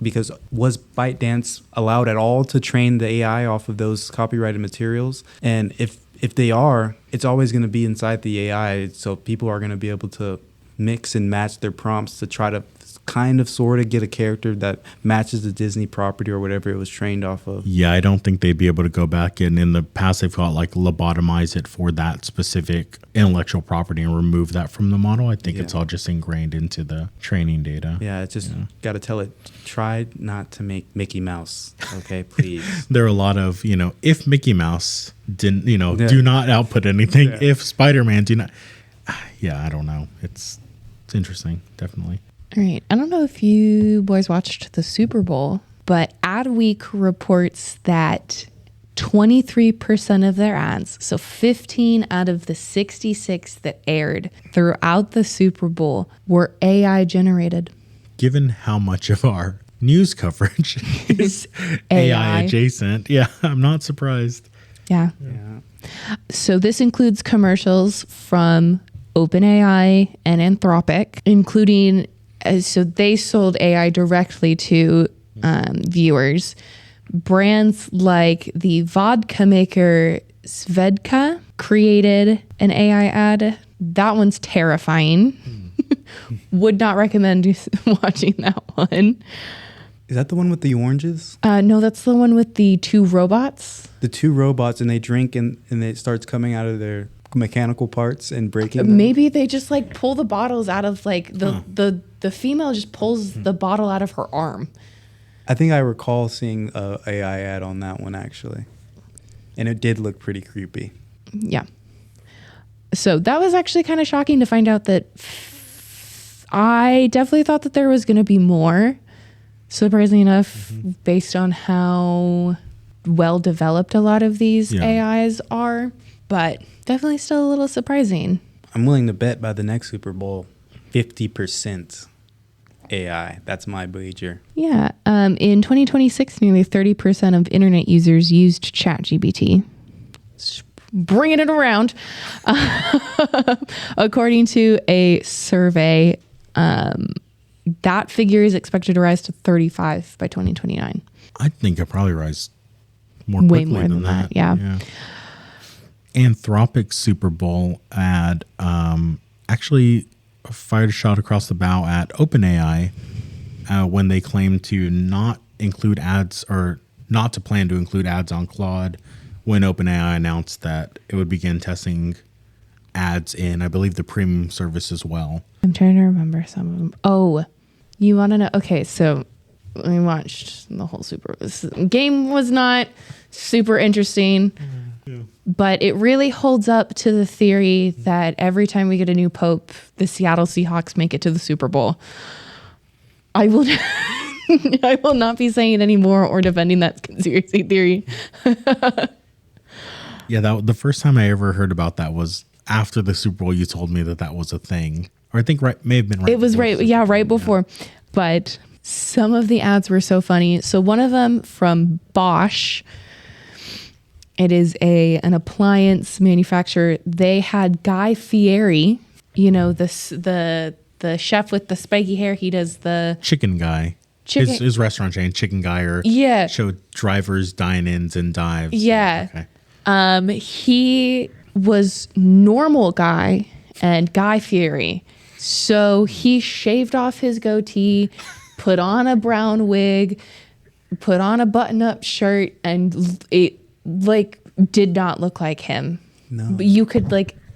Because was ByteDance allowed at all to train the AI off of those copyrighted materials? And if they are, it's always going to be inside the AI. So people are going to be able to mix and match their prompts to try to kind of sort of get a character that matches the Disney property or whatever it was trained off of. yeah, I don't think they'd be able to go back in the past. They've got like lobotomize it for that specific intellectual property and remove that from the model. I think it's all just ingrained into the training data. Yeah, it's just got to tell it, try not to make Mickey Mouse. Okay, please. There are a lot of, if Mickey Mouse didn't, do not output anything. Yeah. If Spider-Man do not. Yeah, I don't know. It's interesting, definitely. All right. I don't know if you boys watched the Super Bowl, but AdWeek reports that 23% of their ads, so 15 out of the 66 that aired throughout the Super Bowl, were AI generated. Given how much of our news coverage is AI adjacent, yeah, I'm not surprised. Yeah. Yeah. So this includes commercials from OpenAI and Anthropic, including, so they sold AI directly to viewers. Brands like the vodka maker Svedka created an AI ad. That one's terrifying. Would not recommend watching that one. Is that the one with the oranges? No, that's the one with the two robots. The two robots, and they drink and it starts coming out of their mechanical parts and breaking them? Maybe they just like pull the bottles out of like the female just pulls the bottle out of her arm. I think I recall seeing a AI ad on that one actually, and it did look pretty creepy. Yeah. So that was actually kind of shocking to find out that I definitely thought that there was going to be more. Surprisingly enough, based on how well developed a lot of these AIs are, but definitely still a little surprising. I'm willing to bet by the next Super Bowl, 50% AI. That's my wager. Yeah. In 2026, nearly 30% of internet users used ChatGPT. Bringing it around. According to a survey, that figure is expected to rise to 35 by 2029. I think it'll probably rise more Way quickly more than that, yeah. Anthropic Super Bowl ad actually fired a shot across the bow at OpenAI when they claimed to not include ads or not to plan to include ads on Claude when OpenAI announced that it would begin testing ads in, I believe, the premium service as well. I'm trying to remember some of them. Oh, you want to know? Okay, so we watched the whole Super Bowl. This game was not super interesting, but it really holds up to the theory that every time we get a new pope, the Seattle Seahawks make it to the Super Bowl. I will I will not be saying it anymore or defending that conspiracy theory. Yeah, the first time I ever heard about that was after the Super Bowl. You told me that was a thing, or I think may have been right. It was right before. But some of the ads were so funny. So one of them from Bosch, It is an appliance manufacturer. They had Guy Fieri, the chef with the spiky hair. He does the Chicken Guy. His restaurant chain, Chicken Guy, or showed drivers, dine-ins, and dives. Yeah. Okay. He was normal Guy and Guy Fieri. So he shaved off his goatee, put on a brown wig, put on a button-up shirt, and it did not look like him. No. You could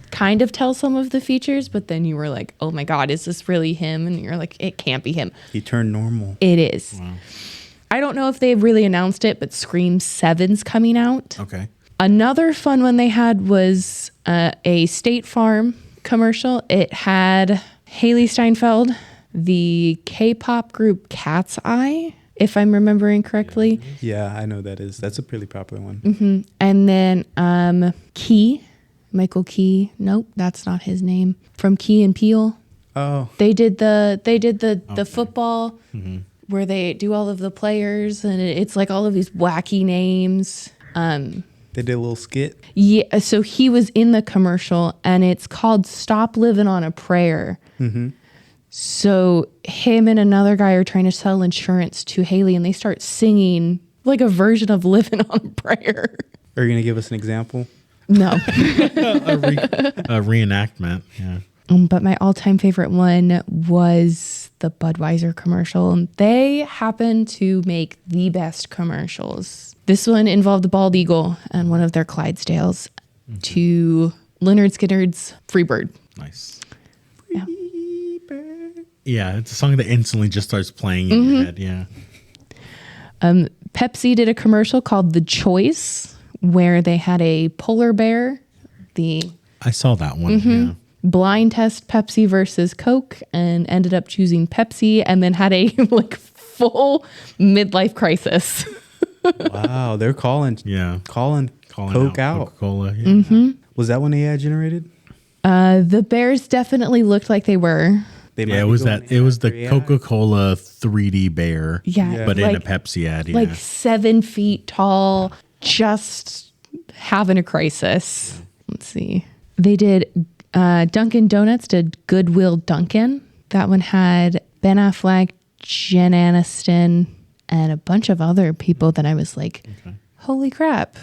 kind of tell some of the features, but then you were like, oh my God, is this really him? And you're like, it can't be him. He turned normal. It is. Wow. I don't know if they've really announced it, but Scream 7's coming out. Okay. Another fun one they had was a State Farm commercial. It had Haley Steinfeld, the K-pop group Cat's Eye, if I'm remembering correctly. Yeah, I know that is. That's a pretty popular one. Mm-hmm. And then Michael Key. Nope, that's not his name. From Key and Peele. Oh. They did the football where they do all of the players, and it's like all of these wacky names. They did a little skit. Yeah, so he was in the commercial, and it's called "Stop Living on a Prayer." Mm-hmm. So him and another guy are trying to sell insurance to Haley, and they start singing like a version of "Living on a Prayer." Are you going to give us an example? No. A reenactment. Yeah. But my all-time favorite one was the Budweiser commercial. They happen to make the best commercials. This one involved the bald eagle and one of their Clydesdales to Lynyrd Skynyrd's Freebird. Nice. Yeah. Yeah, it's a song that instantly just starts playing in your head. Yeah. Pepsi did a commercial called The Choice, where they had a polar bear, I saw that one. Yeah. blind test Pepsi versus Coke, and ended up choosing Pepsi, and then had a full midlife crisis. Wow, they're calling Coke out. Coca-Cola. Yeah. Was that one AI generated? The bears definitely looked like they were. It was the Coca-Cola 3D bear. Yeah. But in a Pepsi ad. Yeah. 7 feet tall, just having a crisis. Let's see. They did Dunkin' Donuts did Goodwill Dunkin'. That one had Ben Affleck, Jen Aniston, and a bunch of other people that I was like, holy crap.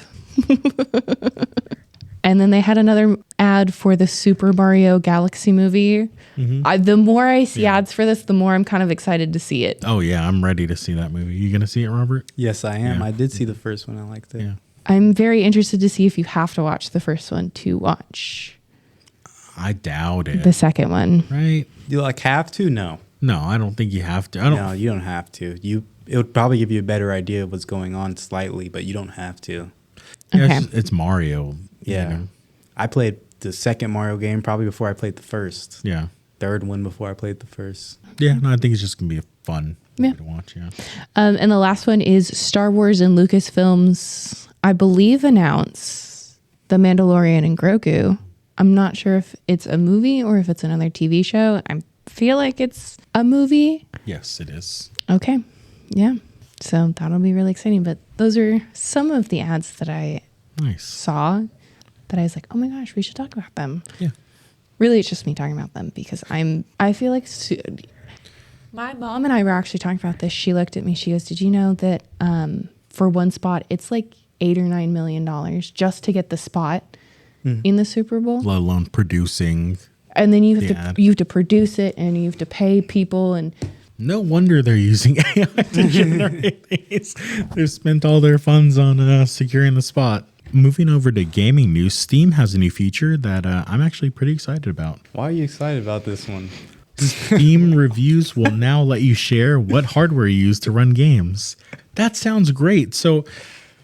And then they had another ad for the Super Mario Galaxy movie. The more I see ads for this, the more I'm kind of excited to see it. Oh, yeah. I'm ready to see that movie. You going to see it, Robert? Yes, I am. Yeah. I did see the first one. I liked it. Yeah. I'm very interested to see if you have to watch the first one to watch I doubt it. the second one. Right? You have to? No. No, I don't think you have to. No, you don't have to. It would probably give you a better idea of what's going on slightly, but you don't have to. Yeah, Okay. it's Mario. Yeah. You know? I played the second Mario game probably before I played the first. Yeah. Third one before I played the first. Yeah, no, I think it's just going to be a fun Yeah. movie to watch. Yeah. And the last one is Star Wars and Lucasfilms, I believe, announce The Mandalorian and Grogu. I'm not sure if it's a movie or if it's another TV show. I feel like it's a movie. Yes, it is. Okay. Yeah. So that'll be really exciting. But those are some of the ads that I Nice. saw that I was like, oh my gosh, we should talk about them. Yeah. Really, it's just me talking about them because I feel like my mom and I were actually talking about this. She looked at me. She goes, did you know that for one spot, it's like $8 or $9 million just to get the spot in the Super Bowl? Let alone producing. And then you the have ad. you have to produce it, and you have to pay people. And No wonder they're using AI to generate these. They've spent all their funds on securing the spot. Moving over to gaming news, Steam has a new feature that I'm actually pretty excited about. Why are you excited about this one? Steam reviews will now let you share what hardware you use to run games. That sounds great. So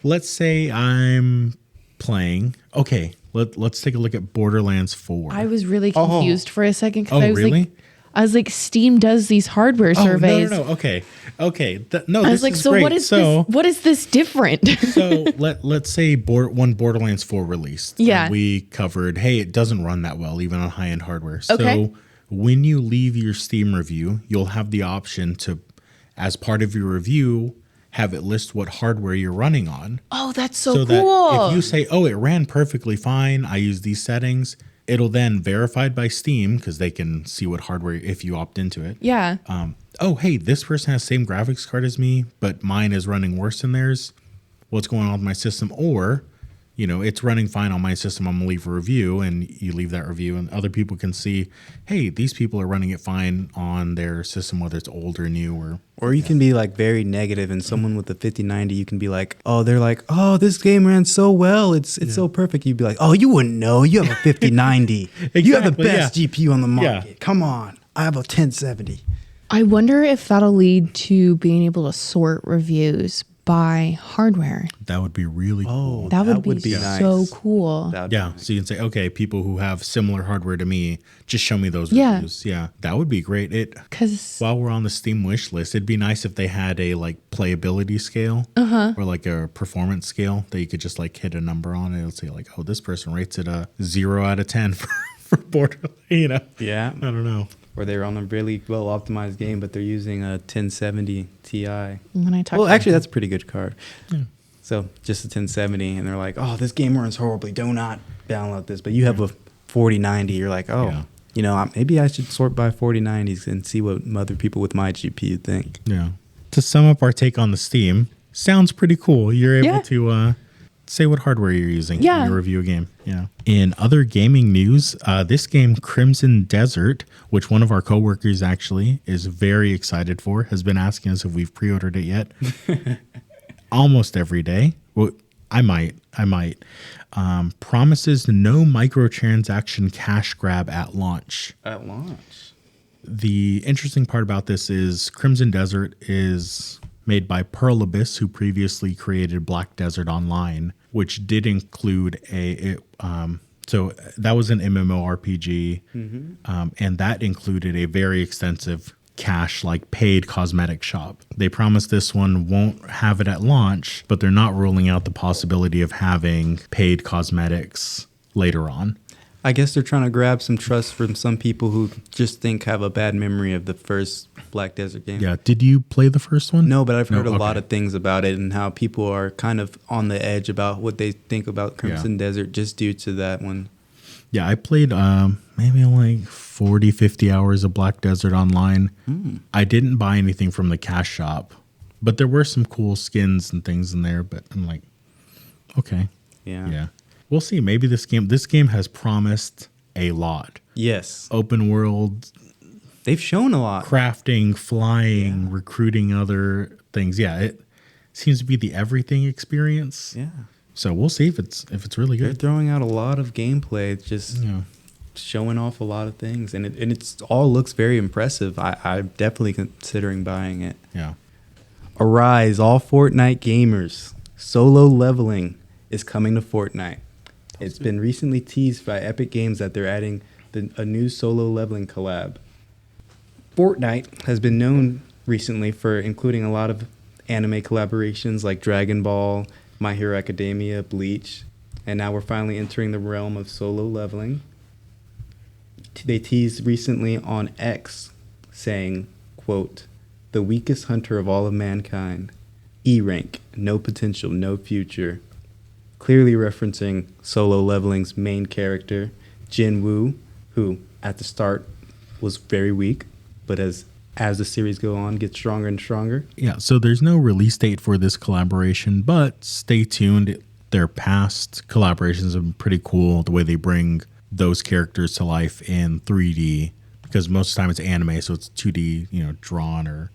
let's say I'm playing. Okay, let's take a look at Borderlands 4. I was really confused for a second because Oh, I was really? like, Steam does these hardware surveys. No. Okay. No, I this was like, is so great. what is this? What is this different? So let's say when Borderlands 4 released, Yeah. and we covered, hey, it doesn't run that well even on high-end hardware. Okay. So when you leave your Steam review, you'll have the option to, as part of your review, have it list what hardware you're running on. Oh, that's so cool. That if you say, oh, it ran perfectly fine, I use these settings, it'll then verified by Steam, because they can see what hardware, if you opt into it. Yeah. Oh, hey, this person has the same graphics card as me, but mine is running worse than theirs. What's going on with my system? Or, you know, it's running fine on my system. I'm going to leave a review, and you leave that review, and other people can see, hey, these people are running it fine on their system, whether it's old or new. Or you can be like very negative, and someone with a 5090, you can be like, oh, they're like, oh, this game ran so well. It's so perfect. You'd be like, oh, you wouldn't know. You have a 5090. You have the best GPU on the market. Yeah. Come on. I have a 1070. I wonder if that'll lead to being able to sort reviews by hardware. That would be really cool. That would be so nice. Cool. Yeah. So you can say, okay, people who have similar hardware to me, just show me those reviews. Yeah. That would be great. While we're on the Steam wish list, it'd be nice if they had a like playability scale or like a performance scale that you could just like hit a number on. It'll say like, oh, this person rates it a 0 out of 10 for Borderlands, you know? Yeah. I don't know. Or they're on a really well optimized game, but they're using a 1070 Ti. Actually, that's a pretty good card. Yeah. So just a 1070, and they're like, oh, this game runs horribly. Do not download this. But you have a 4090. You're like, oh, you know, maybe I should sort by 4090s and see what other people with my GPU think. Yeah. To sum up our take on the Steam, sounds pretty cool. You're able to say what hardware you're using when you review a game. Yeah. In other gaming news, this game Crimson Desert, which one of our coworkers actually is very excited for, has been asking us if we've pre-ordered it yet. Almost every day. Well, I might. Promises no microtransaction cash grab at launch. At launch. The interesting part about this is Crimson Desert is made by Pearl Abyss, who previously created Black Desert Online, which did include so that was an MMORPG, and that included a very extensive cash, like paid cosmetic shop. They promised this one won't have it at launch, but they're not ruling out the possibility of having paid cosmetics later on. I guess they're trying to grab some trust from some people who just have a bad memory of the first Black Desert game. Yeah. Did you play the first one? No, but I've heard a lot of things about it and how people are kind of on the edge about what they think about Crimson Desert just due to that one. Yeah, I played maybe like 40, 50 hours of Black Desert Online. I didn't buy anything from the cash shop, but there were some cool skins and things in there, but I'm like, okay. Yeah. We'll see. Maybe this game has promised a lot. Yes. Open world. They've shown a lot. Crafting, flying, recruiting other things. Yeah, it seems to be the everything experience. Yeah. So we'll see if it's really good. They're throwing out a lot of gameplay. It's just showing off a lot of things. And it's all looks very impressive. I'm definitely considering buying it. Yeah. Arise, all Fortnite gamers. Solo leveling is coming to Fortnite. It's been recently teased by Epic Games that they're adding a new solo leveling collab. Fortnite has been known recently for including a lot of anime collaborations like Dragon Ball, My Hero Academia, Bleach, and now we're finally entering the realm of solo leveling. They teased recently on X saying, quote, "The weakest hunter of all of mankind, E rank, no potential, no future." Clearly referencing solo leveling's main character, Jin Woo, who at the start was very weak, but as the series go on, gets stronger and stronger. Yeah, so there's no release date for this collaboration, but stay tuned. Their past collaborations have been pretty cool, the way they bring those characters to life in 3D, because most of the time it's anime, so it's 2D, drawn or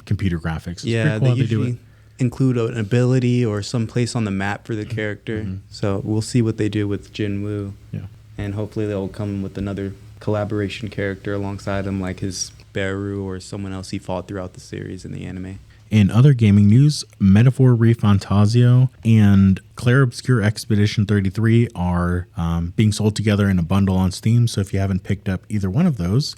computer graphics. It's they usually include an ability or some place on the map for the character. So we'll see what they do with Jin Woo. Yeah. And hopefully they'll come with another collaboration character alongside him, like his Baru or someone else he fought throughout the series in the anime. In other gaming news, Metaphor ReFantazio and Clair Obscure Expedition 33 are being sold together in a bundle on Steam. So if you haven't picked up either one of those,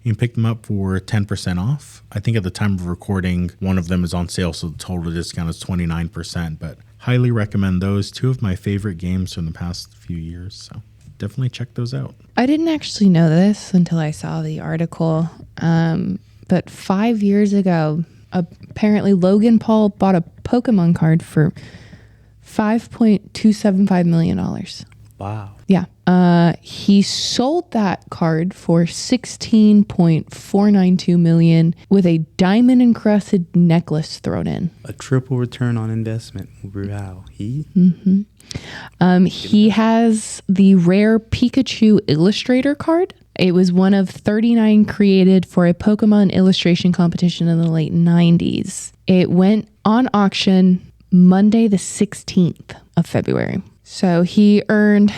you can pick them up for 10% off. I think at the time of recording, one of them is on sale, so the total discount is 29%. But highly recommend those. Two of my favorite games from the past few years. So definitely check those out. I didn't actually know this until I saw the article. But 5 years ago, Apparently, Logan Paul bought a Pokemon card for $5.275 million. Wow. Yeah. He sold that card for $16.492 million with a diamond encrusted necklace thrown in. A triple return on investment. Wow. He has the rare Pikachu Illustrator card. It was one of 39 created for a Pokemon illustration competition in the late 90s. It went on auction Monday, the 16th of February. So he earned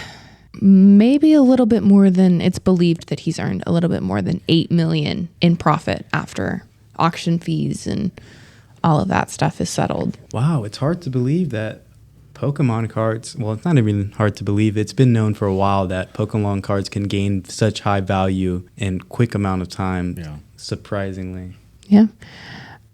maybe a little bit more than, it's believed that he's earned a little bit more than $8 million in profit after auction fees and all of that stuff is settled. Wow, it's hard to believe that Pokemon cards, well, it's not even hard to believe. It's been known for a while that Pokemon cards can gain such high value in quick amount of time, surprisingly. Yeah.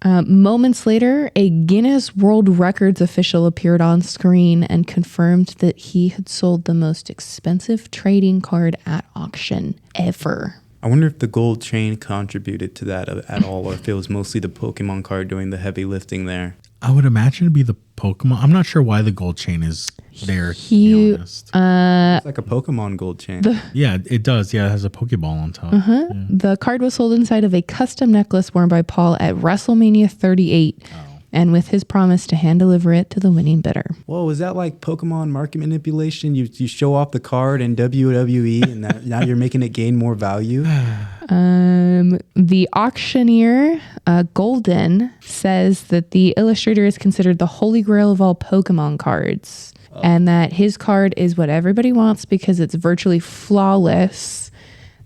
Moments later, a Guinness World Records official appeared on screen and confirmed that he had sold the most expensive trading card at auction ever. I wonder if the gold chain contributed to that at all, or if it was mostly the Pokemon card doing the heavy lifting there. I would imagine it'd be the Pokemon. I'm not sure why the gold chain is there, to be honest. It's like a Pokemon gold chain. Yeah, it does. Yeah, it has a Pokeball on top. Yeah. The card was sold inside of a custom necklace worn by Paul at WrestleMania 38. And with his promise to hand deliver it to the winning bidder. Whoa, is that like Pokemon market manipulation? You show off the card in WWE and now you're making it gain more value? The auctioneer, Golden, says that the illustrator is considered the holy grail of all Pokemon cards. And that his card is what everybody wants because it's virtually flawless.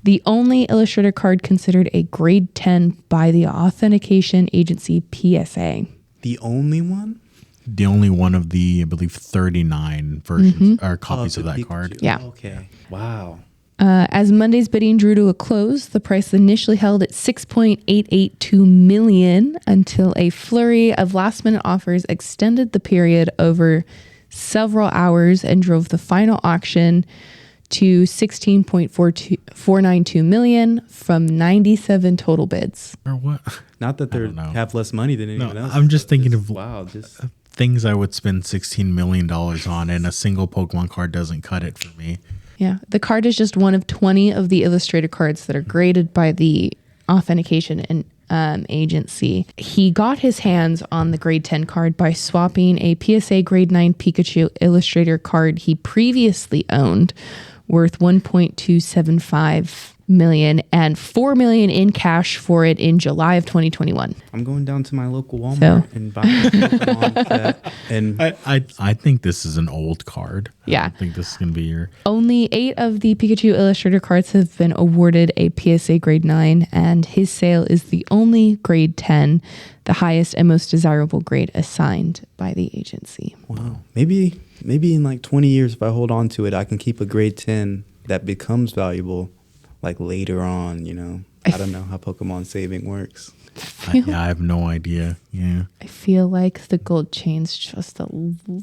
The only illustrator card considered a grade 10 by the authentication agency PSA. The only one? The only one of the, I believe, 39 versions or copies of that Pikachu. card. Yeah. Okay. Wow. As Monday's bidding drew to a close, the price initially held at $6.882 million until a flurry of last-minute offers extended the period over several hours and drove the final auction to $16.492 million from 97 total bids. Or what? Not that they have less money than anyone else. I'm just thinking of things I would spend $16 million on, and a single Pokemon card doesn't cut it for me. Yeah, the card is just one of 20 of the illustrated cards that are graded by the authentication and agency. He got his hands on the grade 10 card by swapping a PSA grade 9 Pikachu illustrator card he previously owned worth $1.275 million and $4 million in cash for it in July of 2021. I'm going down to my local Walmart and buying a Pokemon set. And I think this is an old card. Yeah. I don't think this is going to be your... Only 8 of the Pikachu illustrator cards have been awarded a PSA grade 9, and his sale is the only grade 10, the highest and most desirable grade assigned by the agency. Wow. Maybe in like 20 years, if I hold on to it, I can keep a grade 10 that becomes valuable like later on, you know. I don't know how Pokemon saving works. I have no idea. Yeah. I feel like the gold chain's just a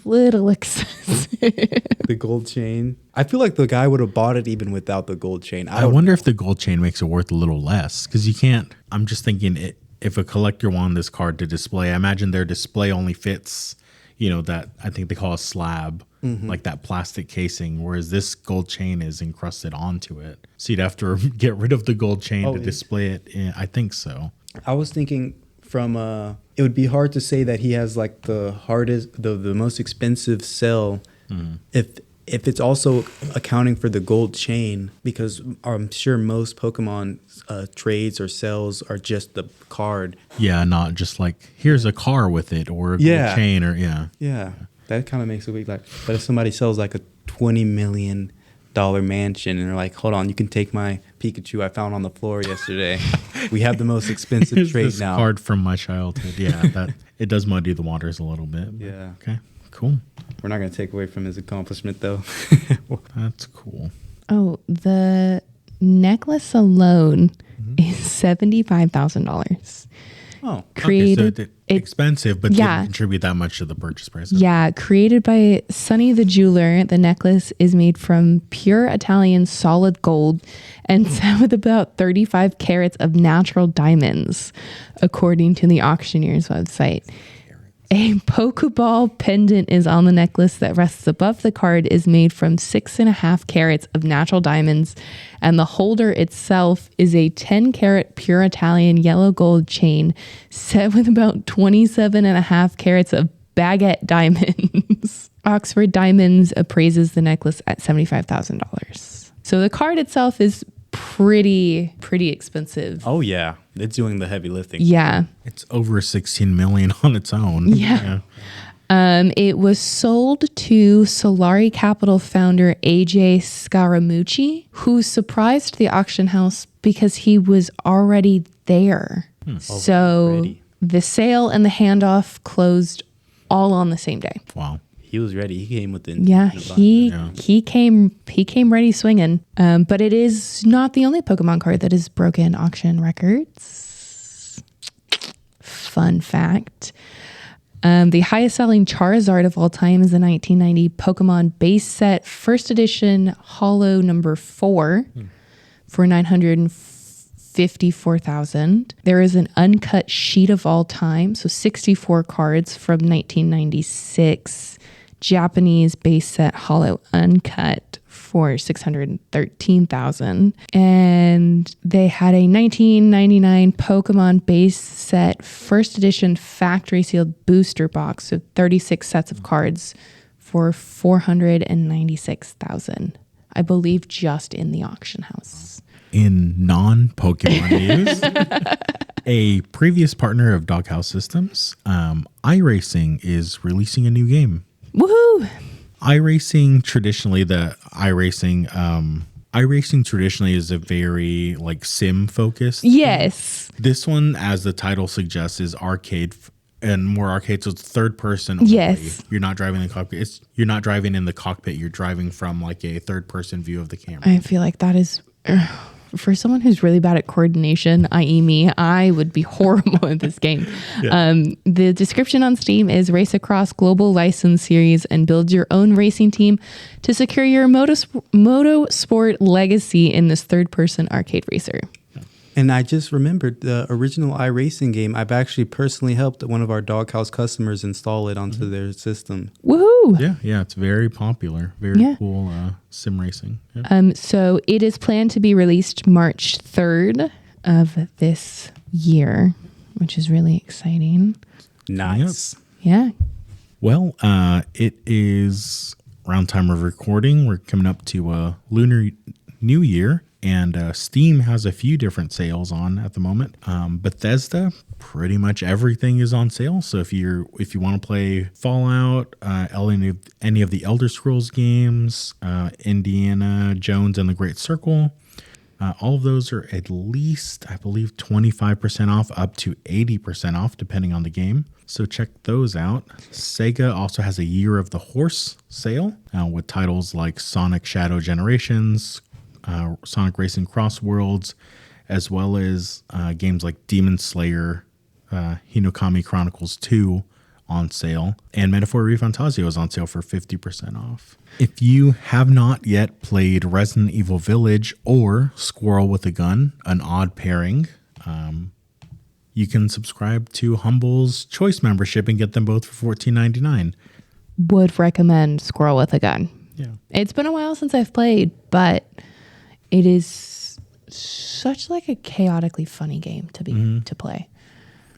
little excessive. The gold chain. I feel like the guy would have bought it even without the gold chain. I wonder if the gold chain makes it worth a little less, because you can't. I'm just thinking if a collector wanted this card to display, I imagine their display only fits, you know, that I think they call a slab. Like that plastic casing, whereas this gold chain is encrusted onto it. So you'd have to get rid of the gold chain to display it. I think so. I was thinking from it would be hard to say that he has like the hardest, the most expensive cell if it's also accounting for the gold chain, because I'm sure most Pokemon trades or sales are just the card. Yeah, not just like here's a car with it or a gold chain or Yeah. That kind of makes it weird. Like, but if somebody sells like a $20 million mansion and they're like, hold on, you can take my Pikachu I found on the floor yesterday. We have the most expensive trade this now. Card from my childhood. Yeah, that it does muddy the waters a little bit. Yeah. Okay, cool. We're not going to take away from his accomplishment though. That's cool. Oh, the necklace alone is $75,000. Oh, Created. Okay, so expensive, but Yeah. didn't contribute that much to the purchase price. Yeah, created by Sonny the Jeweler, the necklace is made from pure Italian solid gold and set with about 35 carats of natural diamonds, according to the auctioneer's website. A Pokeball pendant is on the necklace that rests above the card, is made from 6.5 carats of natural diamonds, and the holder itself is a 10 carat pure Italian yellow gold chain set with about 27.5 carats of baguette diamonds. Oxford Diamonds appraises the necklace at $75,000. So the card itself is pretty expensive. Oh yeah, it's doing the heavy lifting. Yeah. It's over 16 million on its own. Yeah. It was sold to Solari Capital founder AJ Scaramucci, who surprised the auction house because he was already there. So Already. the sale and the handoff closed all on the same day. Wow. He was ready. He came with the Yeah, intention of he came ready swinging. But it is not the only Pokemon card that has broken auction records. Fun fact. The highest selling Charizard of all time is the 1990 Pokemon base set first edition Holo number 4 for $954,000. There is an uncut sheet of all time, so 64 cards from 1996. Japanese base set Holo uncut for $613,000. And they had a 1999 Pokemon base set first edition factory sealed booster box, so 36 sets of cards for $496,000. I believe just in the auction house. In non-Pokemon news, a previous partner of DogHouse Systems, iRacing, is releasing a new game. Woohoo! iRacing traditionally is a very like sim focused. Yes. This one, as the title suggests, is arcade and more arcade. So it's third person only. Yes. You're not driving in the cockpit. You're not driving in the cockpit. You're driving from like a third person view of the camera. I feel like that is, for someone who's really bad at coordination, i.e. me, I would be horrible at this game. The description on Steam is race across global license series and build your own racing team to secure your motorsport legacy in this third-person arcade racer. And I just remembered the original iRacing game. I've actually personally helped one of our Doghouse customers install it onto their system. Woohoo! Yeah, it's very popular. Very cool sim racing. Yeah. So it is planned to be released March 3rd of this year, which is really exciting. Nice. Yeah. Well, it is around time of recording. We're coming up to Lunar New Year, and Steam has a few different sales on at the moment. Bethesda, pretty much everything is on sale. So if you want to play Fallout, any of the Elder Scrolls games, Indiana Jones and the Great Circle, all of those are at least, I believe, 25% off, up to 80% off, depending on the game. So check those out. Sega also has a Year of the Horse sale with titles like Sonic Shadow Generations, Sonic Racing Cross Worlds, as well as games like Demon Slayer, Hinokami Chronicles 2 on sale, and Metaphor ReFantazio is on sale for 50% off. If you have not yet played Resident Evil Village or Squirrel with a Gun, an odd pairing, you can subscribe to Humble's Choice membership and get them both for $14.99. Would recommend Squirrel with a Gun. Yeah. It's been a while since I've played, but it is such like a chaotically funny game to play.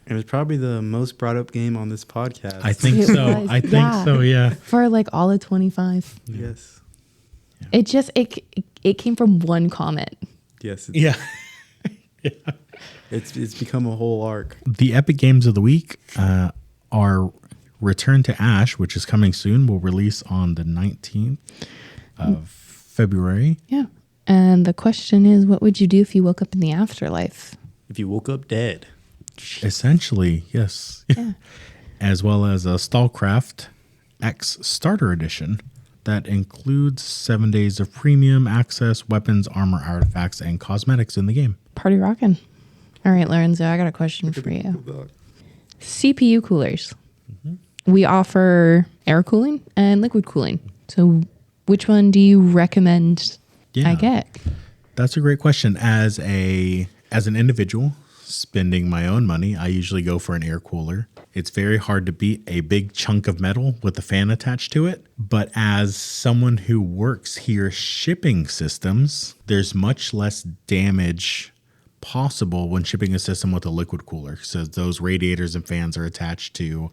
It was probably the most brought up game on this podcast. I think It so. was, I think so, yeah. For like all of 25. Yes. It just it came from one comment. Yes. Yeah. It's become a whole arc. The Epic Games of the Week are Return to Ash, which is coming soon, will release on the 19th of February. Yeah. And the question is, what would you do if you woke up in the afterlife? If you woke up dead. Essentially, yes. Yeah. As well as a StarCraft X Starter Edition that includes 7 days of premium access, weapons, armor, artifacts, and cosmetics in the game. Party rockin'. All right, Lorenzo, I got a question for you. CPU coolers. We offer air cooling and liquid cooling. So which one do you recommend I get? That's a great question. As an individual spending my own money, I usually go for an air cooler. It's very hard to beat a big chunk of metal with a fan attached to it. But as someone who works here shipping systems, there's much less damage possible when shipping a system with a liquid cooler. So those radiators and fans are attached to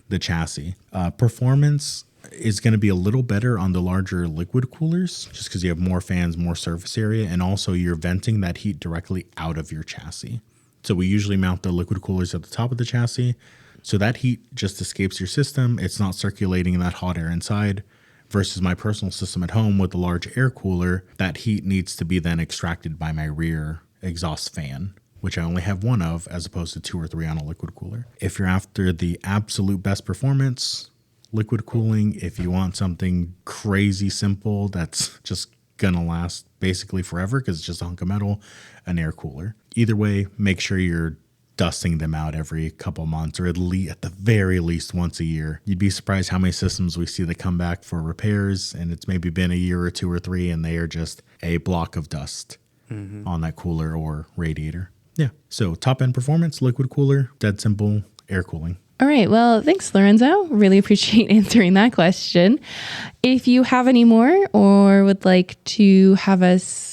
the chassis. Performance is going to be a little better on the larger liquid coolers just because you have more fans, more surface area, and also you're venting that heat directly out of your chassis. So we usually mount the liquid coolers at the top of the chassis. So that heat just escapes your system. It's not circulating that hot air inside. Versus my personal system at home with a large air cooler, that heat needs to be then extracted by my rear exhaust fan, which I only have one of as opposed to 2 or 3 on a liquid cooler. If you're after the absolute best performance, liquid cooling. If you want something crazy simple that's just gonna last basically forever because it's just a hunk of metal, an air cooler. Either way, make sure you're dusting them out every couple months or at the very least once a year. You'd be surprised how many systems we see that come back for repairs and it's maybe been a year or 2 or 3 and they are just a block of dust on that cooler or radiator. Yeah. So top end performance, liquid cooler, dead simple, air cooling. All right. Well, thanks, Lorenzo. Really appreciate answering that question. If you have any more or would like to have us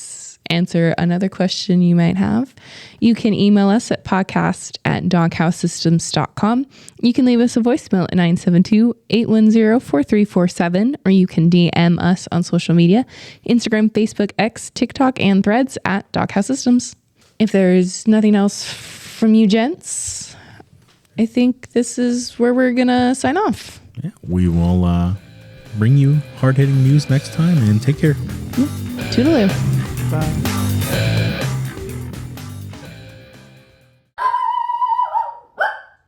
answer another question you might have, you can email us at podcast@doghousesystems.com. You can leave us a voicemail at 972-810-4347, or you can DM us on social media, Instagram, Facebook, X, TikTok, and Threads at DogHouse Systems. If there's nothing else from you gents, I think this is where we're going to sign off. Yeah, we will bring you hard-hitting news next time, and take care. Toodaloo. Bye.